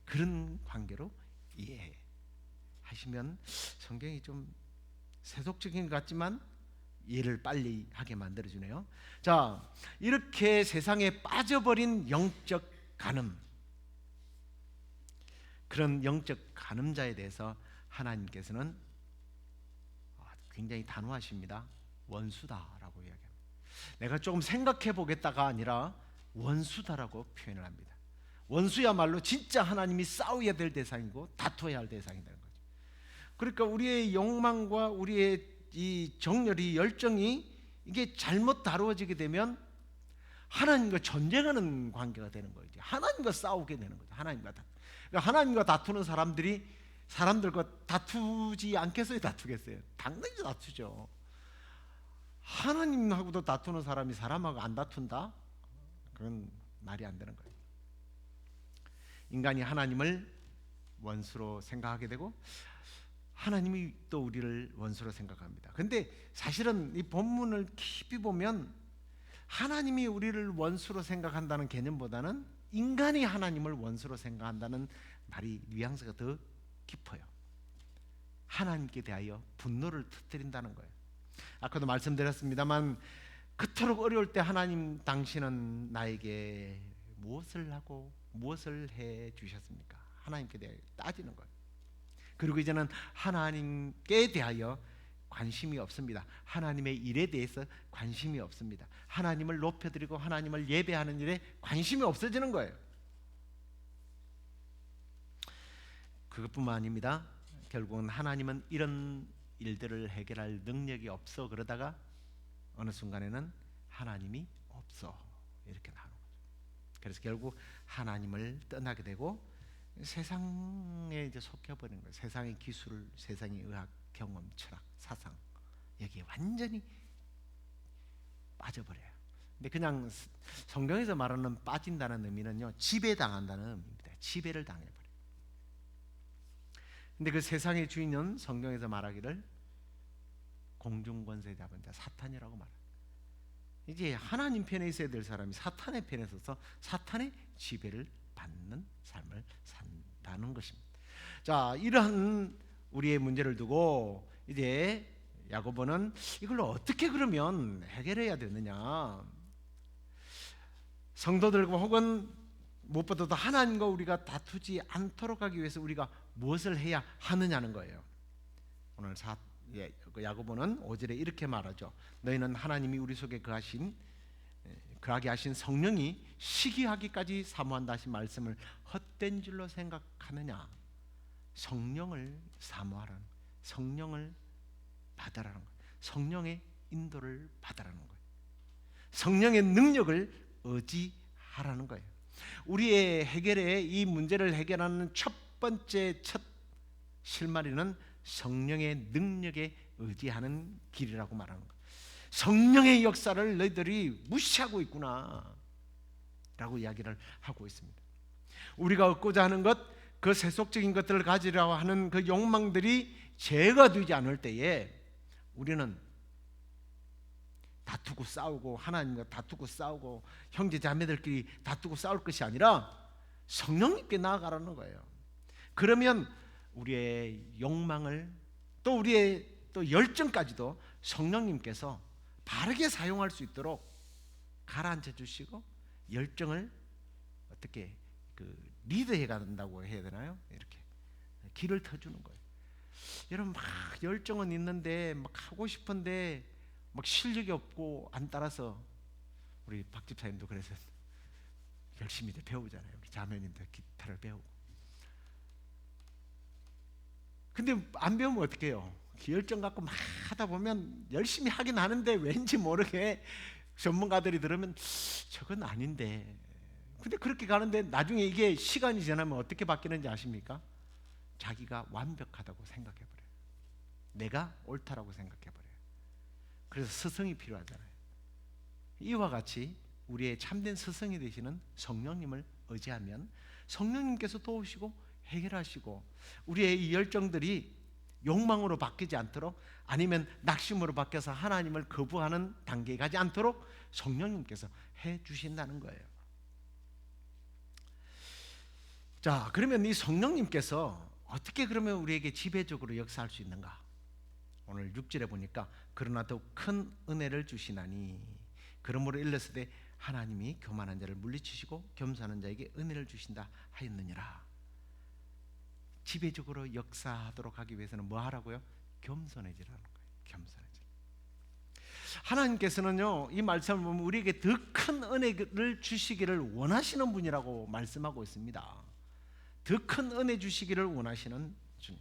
그런 관계로 이해하시면 성경이 좀 세속적인 것 같지만 이해를 빨리 하게 만들어주네요. 자, 이렇게 세상에 빠져버린 영적 간음, 그런 영적 간음자에 대해서 하나님께서는 굉장히 단호하십니다. 원수다라고 이야기합니다. 내가 조금 생각해 보겠다가 아니라 원수다라고 표현을 합니다. 원수야말로 진짜 하나님이 싸워야 될 대상이고 다투어야 할 대상이 되는 거죠. 그러니까 우리의 욕망과 우리의 이 정열이, 열정이 이게 잘못 다루어지게 되면 하나님과 전쟁하는 관계가 되는 거예요. 하나님과 싸우게 되는 거죠. 그러니까 하나님과 다투는 사람들과 다투지 않겠어요? 다투겠어요? 당연히 다투죠. 하나님하고도 다투는 사람이 사람하고 안 다툰다? 그건 말이 안 되는 거예요. 인간이 하나님을 원수로 생각하게 되고 하나님이 또 우리를 원수로 생각합니다. 근데 사실은 이 본문을 깊이 보면 하나님이 우리를 원수로 생각한다는 개념보다는 인간이 하나님을 원수로 생각한다는 말이 뉘앙스가 더 깊어요. 하나님께 대하여 분노를 터뜨린다는 거예요. 아까도 말씀드렸습니다만 그토록 어려울 때 하나님 당신은 나에게 무엇을 하고 무엇을 해 주셨습니까? 하나님께 대하여 따지는 거예요. 그리고 이제는 하나님께 대하여 관심이 없습니다. 하나님의 일에 대해서 관심이 없습니다. 하나님을 높여드리고 하나님을 예배하는 일에 관심이 없어지는 거예요. 그것뿐만 아닙니다. 결국은 하나님은 이런 일들을 해결할 능력이 없어 그러다가 어느 순간에는 하나님이 없어 이렇게 나오는 거죠. 그래서 결국 하나님을 떠나게 되고 세상에 이제 속혀버리는 거예요. 세상의 기술, 세상의 의학, 경험, 철학, 사상 여기에 완전히 빠져버려요. 근데 그냥 성경에서 말하는 빠진다는 의미는요, 지배당한다는 의미입니다. 지배를 당해버려요. 근데 그 세상의 주인은 성경에서 말하기를 공중권세 잡은 자 사탄이라고 말해요. 이제 하나님 편에 있어야 될 사람이 사탄의 편에 서서 사탄의 지배를 받는 삶을 산다는 것입니다. 자, 이러한 우리의 문제를 두고 이제 야고보는 이걸 어떻게 그러면 해결해야 되느냐, 성도들과 혹은 무엇보다도 하나님과 우리가 다투지 않도록 하기 위해서 우리가 무엇을 해야 하느냐는 거예요. 오늘 야고보는 5절에 이렇게 말하죠. 너희는 하나님이 우리 속에 거하게 하신 성령이 시기하기까지 사모한다 하신 말씀을 헛된 줄로 생각하느냐. 성령을 사모하라는, 성령을 받으라는 거예요. 성령의 인도를 받으라는 거예요. 성령의 능력을 의지하라는 거예요. 우리의 이 문제를 해결하는 첫 실마리는 성령의 능력에 의지하는 길이라고 말하는 거예요. 성령의 역사를 너희들이 무시하고 있구나 라고 이야기를 하고 있습니다. 우리가 얻고자 하는 것, 그 세속적인 것들을 가지려고 하는 그 욕망들이 제거되지 않을 때에 우리는 다투고 싸우고, 하나님과 다투고 싸우고, 형제 자매들끼리 다투고 싸울 것이 아니라 성령님께 나아가라는 거예요. 그러면 우리의 욕망을, 또 우리의 또 열정까지도 성령님께서 바르게 사용할 수 있도록 가라앉혀 주시고, 열정을 어떻게 리드해 간다고 해야 되나요? 이렇게 길을 터주는 거예요. 여러분, 막 열정은 있는데 막 하고 싶은데 막 실력이 없고 안 따라서, 우리 박 집사님도 그래서 열심히 배우잖아요. 우리 자매님들 기타를 배우고. 근데 안 배우면 어떻게 해요? 열정 갖고 막 하다 보면 열심히 하긴 하는데 왠지 모르게 전문가들이 들으면 저건 아닌데. 근데 그렇게 가는데 나중에 이게 시간이 지나면 어떻게 바뀌는지 아십니까? 자기가 완벽하다고 생각해버려요. 내가 옳다라고 생각해버려요. 그래서 스승이 필요하잖아요. 이와 같이 우리의 참된 스승이 되시는 성령님을 의지하면 성령님께서 도우시고 해결하시고, 우리의 이 열정들이 욕망으로 바뀌지 않도록, 아니면 낙심으로 바뀌어서 하나님을 거부하는 단계에 가지 않도록 성령님께서 해 주신다는 거예요. 자, 그러면 이 성령님께서 어떻게 그러면 우리에게 지배적으로 역사할 수 있는가? 오늘 6절에 보니까 그러나 더욱 큰 은혜를 주시나니, 그러므로 일렀으되 하나님이 교만한 자를 물리치시고 겸손한 자에게 은혜를 주신다 하였느니라. 지배적으로 역사하도록 하기 위해서는 뭐 하라고요? 겸손해지라는 거예요. 겸손해지. 하나님께서는요, 이 말씀을 보면 우리에게 더 큰 은혜를 주시기를 원하시는 분이라고 말씀하고 있습니다. 더 큰 은혜 주시기를 원하시는 주님.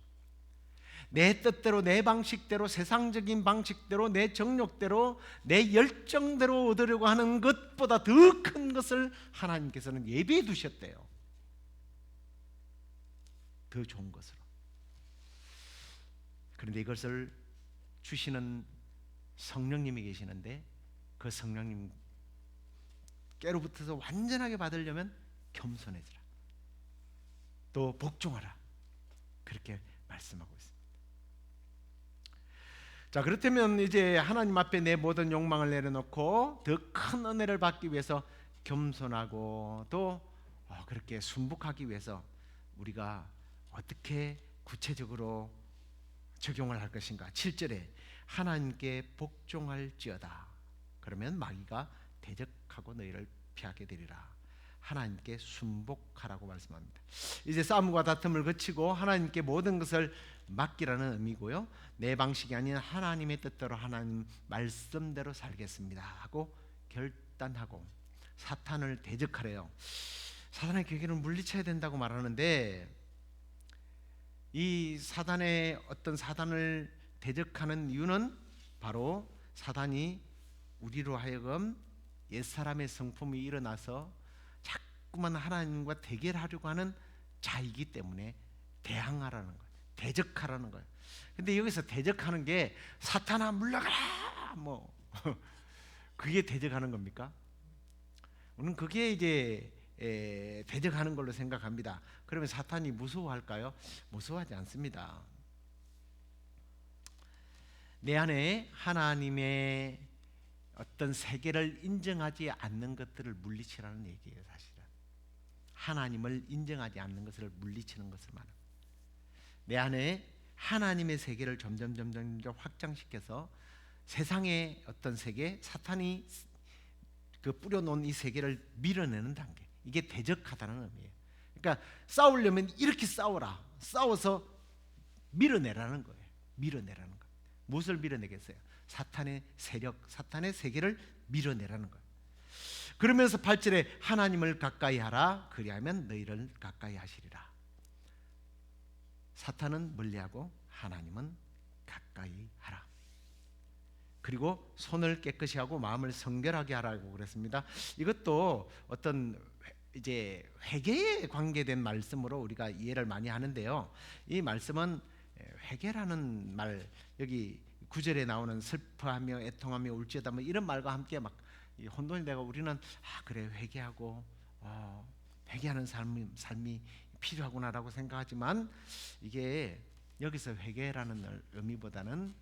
내 뜻대로, 내 방식대로, 세상적인 방식대로, 내 정욕대로, 내 열정대로 얻으려고 하는 것보다 더 큰 것을 하나님께서는 예비해 두셨대요. 더 좋은 것으로. 그런데 이것을 주시는 성령님이 계시는데, 그 성령님께로부터서 완전하게 받으려면 겸손해지라, 또 복종하라, 그렇게 말씀하고 있습니다. 자, 그렇다면 이제 하나님 앞에 내 모든 욕망을 내려놓고 더 큰 은혜를 받기 위해서 겸손하고 또 그렇게 순복하기 위해서 우리가 어떻게 구체적으로 적용을 할 것인가? 7절에 하나님께 복종할지어다. 그러면 마귀가 대적하고 너희를 피하게 되리라. 하나님께 순복하라고 말씀합니다. 이제 싸움과 다툼을 거치고 하나님께 모든 것을 맡기라는 의미고요. 내 방식이 아닌 하나님의 뜻대로, 하나님 말씀대로 살겠습니다 하고 결단하고 사탄을 대적하래요. 사탄의 계계를 물리쳐야 된다고 말하는데, 이 사단을 대적하는 이유는 바로 사단이 우리로 하여금 옛사람의 성품이 일어나서 자꾸만 하나님과 대결하려고 하는 자이기 때문에 대항하라는 거예요. 대적하라는 거예요. 근데 여기서 대적하는 게 사탄아 물러가라 뭐 그게 대적하는 겁니까? 우리는 그게 이제 대적하는 걸로 생각합니다. 그러면 사탄이 무서워할까요? 무서워하지 않습니다. 내 안에 하나님의 어떤 세계를 인정하지 않는 것들을 물리치라는 얘기예요. 사실은 하나님을 인정하지 않는 것을 물리치는 것을 말합니다. 내 안에 하나님의 세계를 점점 확장시켜서 세상의 어떤 세계, 사탄이 그 뿌려놓은 이 세계를 밀어내는 단계, 이게 대적하다는 의미예요. 그러니까 싸우려면 이렇게 싸워라, 싸워서 밀어내라는 거예요. 밀어내라는 거. 무엇을 밀어내겠어요? 사탄의 세력, 사탄의 세계를 밀어내라는 거예요. 그러면서 8절에 하나님을 가까이 하라, 그리하면 너희를 가까이 하시리라. 사탄은 멀리하고 하나님은 가까이 하라. 그리고 손을 깨끗이 하고 마음을 성결하게 하라고 그랬습니다. 이것도 어떤 이제 회개에 관계된 말씀으로 우리가 이해를 많이 하는데요. 이 말씀은 회개라는 말, 여기 9절에 나오는 슬퍼하며 애통하며 울지어다 뭐 이런 말과 함께 막 혼돈이 되고 우리는 그래 회개하고 회개하는 삶이 필요하구나라고 생각하지만 이게 여기서 회개라는 의미보다는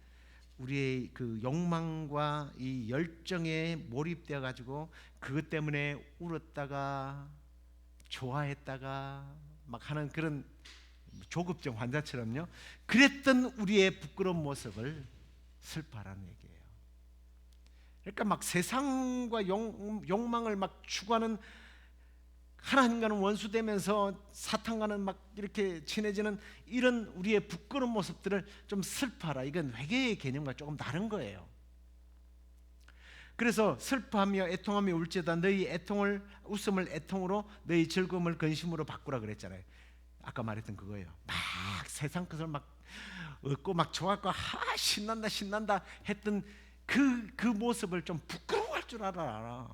우리의 그 욕망과 이 열정에 몰입되어 가지고 그것 때문에 울었다가 좋아했다가 막 하는 그런 조급증 환자처럼요. 그랬던 우리의 부끄러운 모습을 슬퍼하라는 얘기예요. 그러니까 막 세상과 욕망을 막 추구하는, 하나님과는 원수되면서 사탄과는 막 이렇게 친해지는 이런 우리의 부끄러운 모습들을 좀 슬퍼하라. 이건 회개의 개념과 조금 다른 거예요. 그래서 슬퍼하며 애통하며 울지어다 너희 웃음을 애통으로 너희 즐거움을 근심으로 바꾸라 그랬잖아요. 아까 말했던 그거예요. 막 세상 것을 막 얻고 막 좋아하고 신난다 했던 그 모습을 좀 부끄러워할 줄 알아라.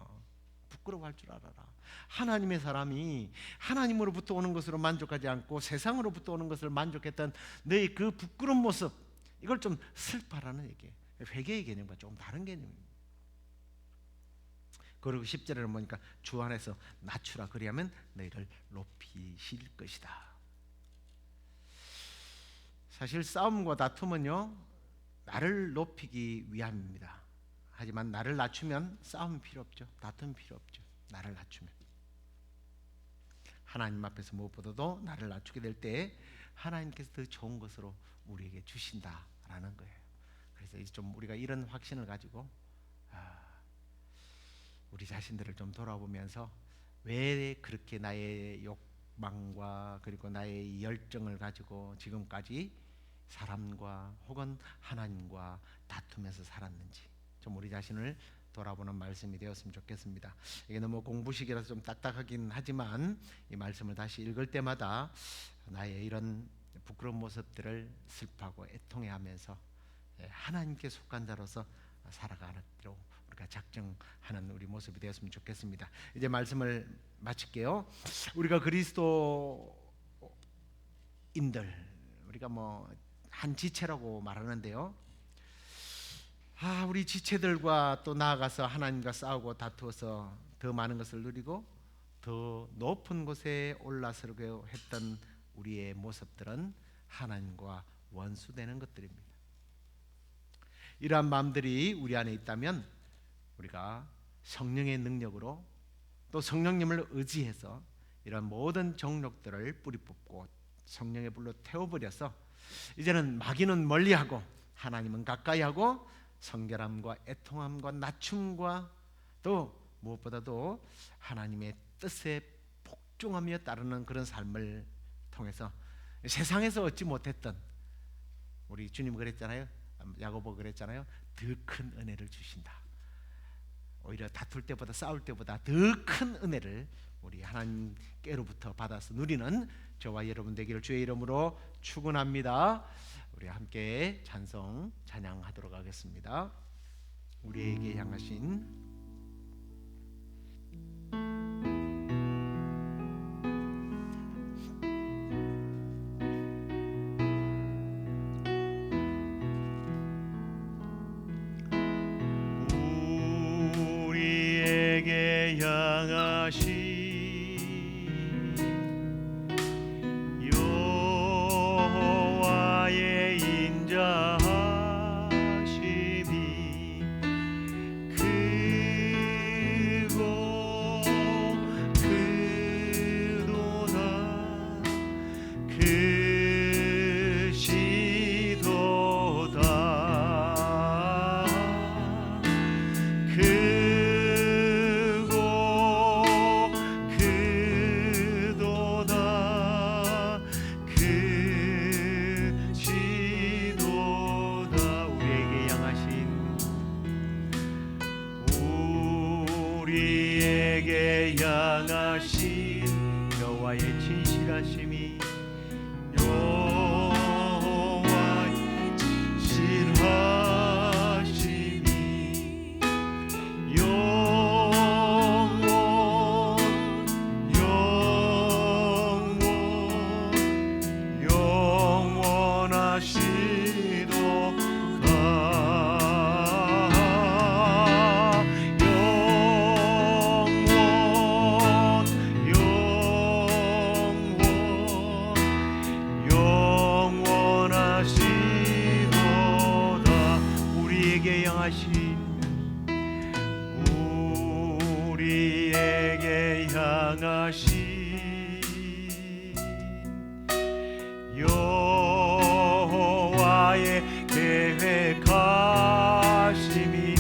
부끄러워할 줄 알아라. 하나님의 사람이 하나님으로부터 오는 것으로 만족하지 않고 세상으로부터 오는 것을 만족했던 너희 그 부끄러운 모습, 이걸 좀 슬퍼하라는 얘기예요. 회개의 개념과 조금 다른 개념입니다. 그리고 10절에는 보니까 주 안에서 낮추라, 그리하면 너희를 높이실 것이다. 사실 싸움과 다툼은요, 나를 높이기 위함입니다. 하지만 나를 낮추면 싸움 필요 없죠. 다툼 필요 없죠. 나를 낮추면 하나님 앞에서 무엇보다도 나를 낮추게 될 때 하나님께서 더 좋은 것으로 우리에게 주신다라는 거예요. 그래서 이제 좀 우리가 이런 확신을 가지고 우리 자신들을 좀 돌아보면서 왜 그렇게 나의 욕망과 그리고 나의 열정을 가지고 지금까지 사람과 혹은 하나님과 다투면서 살았는지 좀 우리 자신을 돌아보는 말씀이 되었으면 좋겠습니다. 이게 너무 공부식이라서 좀 딱딱하긴 하지만 이 말씀을 다시 읽을 때마다 나의 이런 부끄러운 모습들을 슬퍼하고 애통해하면서 하나님께 속한 자로서 살아가기로 우리가 작정하는 우리 모습이 되었으면 좋겠습니다. 이제 말씀을 마칠게요. 우리가 그리스도인들, 우리가 뭐 한 지체라고 말하는데요. 우리 지체들과 또 나아가서 하나님과 싸우고 다투어서 더 많은 것을 누리고 더 높은 곳에 올라서려고 했던 우리의 모습들은 하나님과 원수되는 것들입니다. 이러한 마음들이 우리 안에 있다면 우리가 성령의 능력으로 또 성령님을 의지해서 이런 모든 정욕들을 뿌리 뽑고 성령의 불로 태워버려서 이제는 마귀는 멀리하고 하나님은 가까이하고 성결함과 애통함과 낮춤과 또 무엇보다도 하나님의 뜻에 복종하며 따르는 그런 삶을 통해서 세상에서 얻지 못했던, 우리 주님 그랬잖아요. 야고보 그랬잖아요. 더 큰 은혜를 주신다. 오히려 다툴 때보다 싸울 때보다 더 큰 은혜를 우리 하나님께로부터 받아서 누리는 저와 여러분 되기를 주의 이름으로 축원합니다. 우리 함께 찬양하도록 하겠습니다. 우리에게 향하신 여호와의 인자하심이 크고 크도다 크시도다 크고 크도다 크시도다 우리에게 향하신 여호와의 진실하심이 여호와의 진실하심이 우리에게 향하신 여호와의 계획하심이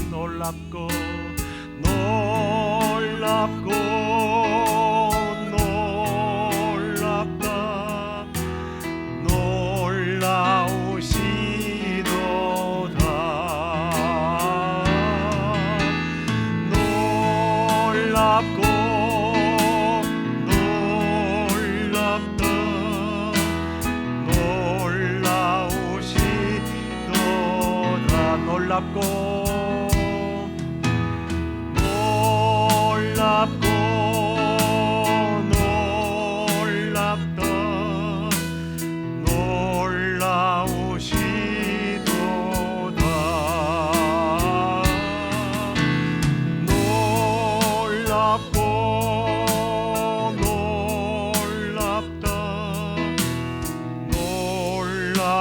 놀랍고 놀랍고 놀랍다 놀라우시도다 놀랍고 놀랍다 놀라우시도다 놀랍고 놀랍고 놀랍다 놀라우시도다 놀랍고 놀랍다 놀라우시도다.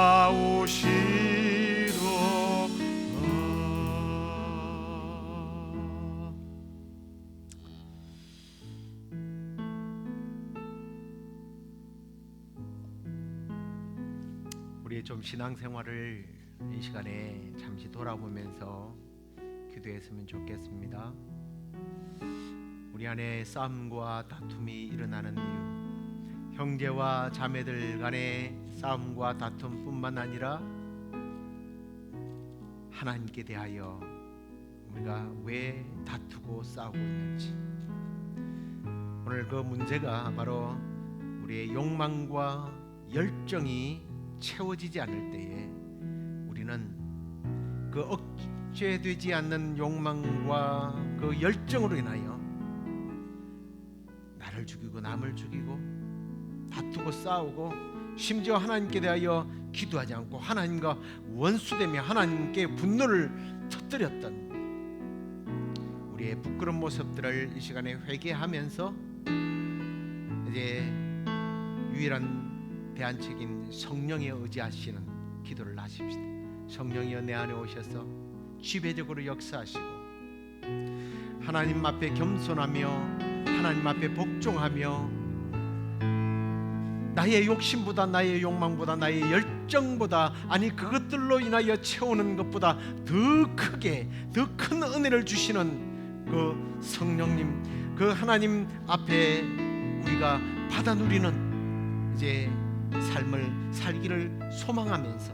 우리의 좀 신앙생활을 이 시간에 잠시 돌아보면서 기도했으면 좋겠습니다. 우리 안에 싸움과 다툼이 일어나는 이유, 형제와 자매들 간의 싸움과 다툼뿐만 아니라 하나님께 대하여 우리가 왜 다투고 싸우고 있는지, 오늘 그 문제가 바로 우리의 욕망과 열정이 채워지지 않을 때에 우리는 그 억제되지 않는 욕망과 그 열정으로 인하여 나를 죽이고 남을 죽이고 다투고 싸우고 심지어 하나님께 대하여 기도하지 않고 하나님과 원수되며 하나님께 분노를 터뜨렸던 우리의 부끄러운 모습들을 이 시간에 회개하면서 이제 유일한 대안책인 성령에 의지하시는 기도를 하십시다. 성령이여 내 안에 오셔서 지배적으로 역사하시고 하나님 앞에 겸손하며 하나님 앞에 복종하며 나의 욕심보다 나의 욕망보다 나의 열정보다 아니 그것들로 인하여 채우는 것보다 더 크게 더 큰 은혜를 주시는 그 성령님 그 하나님 앞에 우리가 받아 누리는 이제 삶을 살기를 소망하면서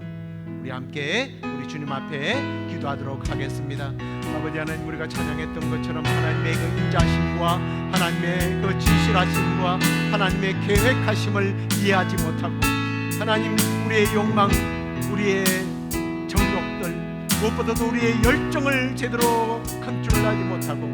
우리 함께 우리 주님 앞에 기도하도록 하겠습니다. 아버지 하나님, 우리가 찬양했던 것처럼 하나님의 그 인자심과 하나님의 그 진실하심과 하나님의 계획하심을 이해하지 못하고 하나님 우리의 욕망, 우리의 정욕들 무엇보다도 우리의 열정을 제대로 컨트롤하지 못하고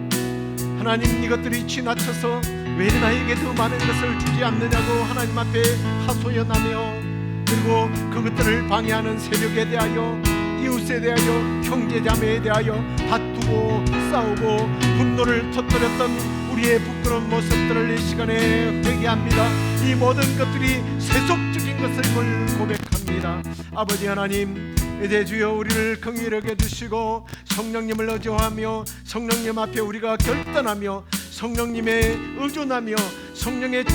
하나님 이것들이 지나쳐서 왜 나에게 더 많은 것을 주지 않느냐고 하나님 앞에 하소연하며 그리고 그것들을 방해하는 세력에 대하여 이웃에 대하여 형제자매에 대하여 다투고 싸우고 분노를 터뜨렸던 우리의 부끄러운 모습들을 이 시간에 회개합니다. 이 모든 것들이 세속적인 것을 고백합니다. 아버지 하나님, 이제 주여 우리를 긍휼히 여겨주시고 성령님을 의존하며 성령님 앞에 우리가 결단하며 성령님의 의존하며 성령의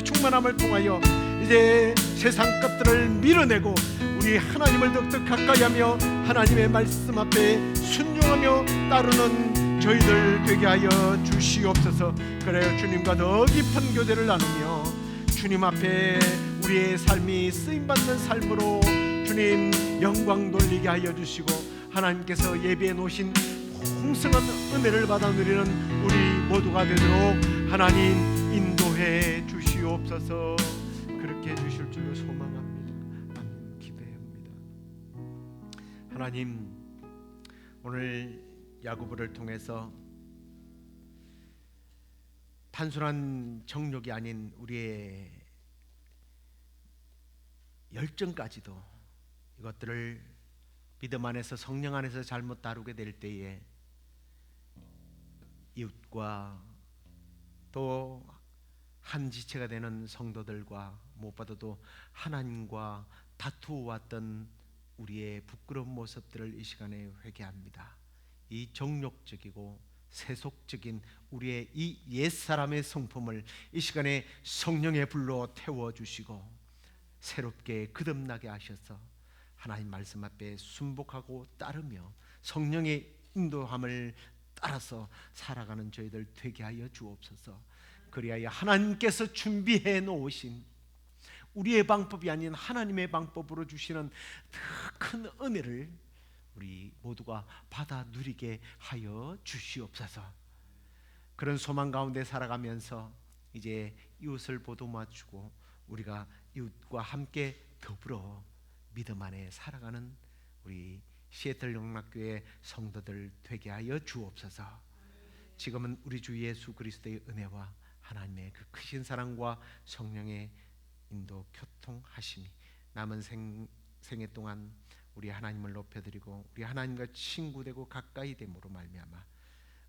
충만함을 통하여 이제 세상 것들을 밀어내고 우리 하나님을 더욱더 가까이하며 하나님의 말씀 앞에 순종하며 따르는 저희들 되게 하여 주시옵소서. 그래요, 주님과 더 깊은 교제를 나누며 주님 앞에 우리의 삶이 쓰임받는 삶으로 주님 영광 돌리게 하여 주시고 하나님께서 예비해 놓으신 풍성한 은혜를 받아 누리는 우리 모두가 되도록 하나님 인도해 주시옵소서. 그렇게 해주실 줄로 소망합니다. 아멘. 기대합니다. 하나님, 오늘 야고보를 통해서 단순한 정욕이 아닌 우리의 열정까지도 이것들을 믿음 안에서 성령 안에서 잘못 다루게 될 때에 이웃과 또 한 지체가 되는 성도들과 무엇보다도 하나님과 다투어왔던 우리의 부끄러운 모습들을 이 시간에 회개합니다. 이 정욕적이고 세속적인 우리의 이 옛사람의 성품을 이 시간에 성령의 불로 태워주시고 새롭게 거듭나게 하셔서 하나님 말씀 앞에 순복하고 따르며 성령의 인도함을 따라서 살아가는 저희들 되게 하여 주옵소서. 그리하여 하나님께서 준비해 놓으신 우리의 방법이 아닌 하나님의 방법으로 주시는 더 큰 은혜를 우리 모두가 받아 누리게 하여 주시옵소서. 그런 소망 가운데 살아가면서 이제 이웃을 보듬어주고 우리가 이웃과 함께 더불어 믿음 안에 살아가는 우리 시애틀 영락교회 성도들 되게 하여 주옵소서. 지금은 우리 주 예수 그리스도의 은혜와 하나님의 그 크신 사랑과 성령의 인도 교통하심이 남은 생애 동안 우리 하나님을 높여드리고 우리 하나님과 친구되고 가까이 됨으로 말미암아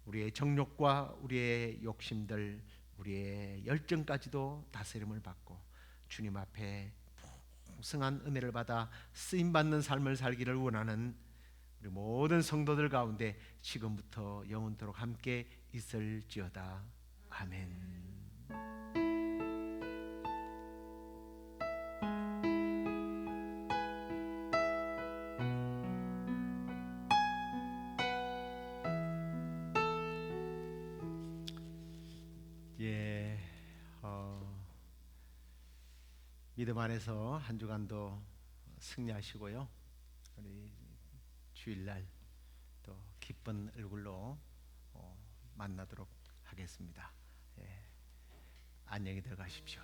우리의 정욕과 우리의 욕심들, 우리의 열정까지도 다스림을 받고 주님 앞에 풍성한 은혜를 받아 쓰임받는 삶을 살기를 원하는 우리 모든 성도들 가운데 지금부터 영원토록 함께 있을지어다. 아멘. 예, 믿음 안에서 한 주간도 승리하시고요. 우리 주일날 또 기쁜 얼굴로 만나도록 하겠습니다. 예, 안녕히 들어가십시오.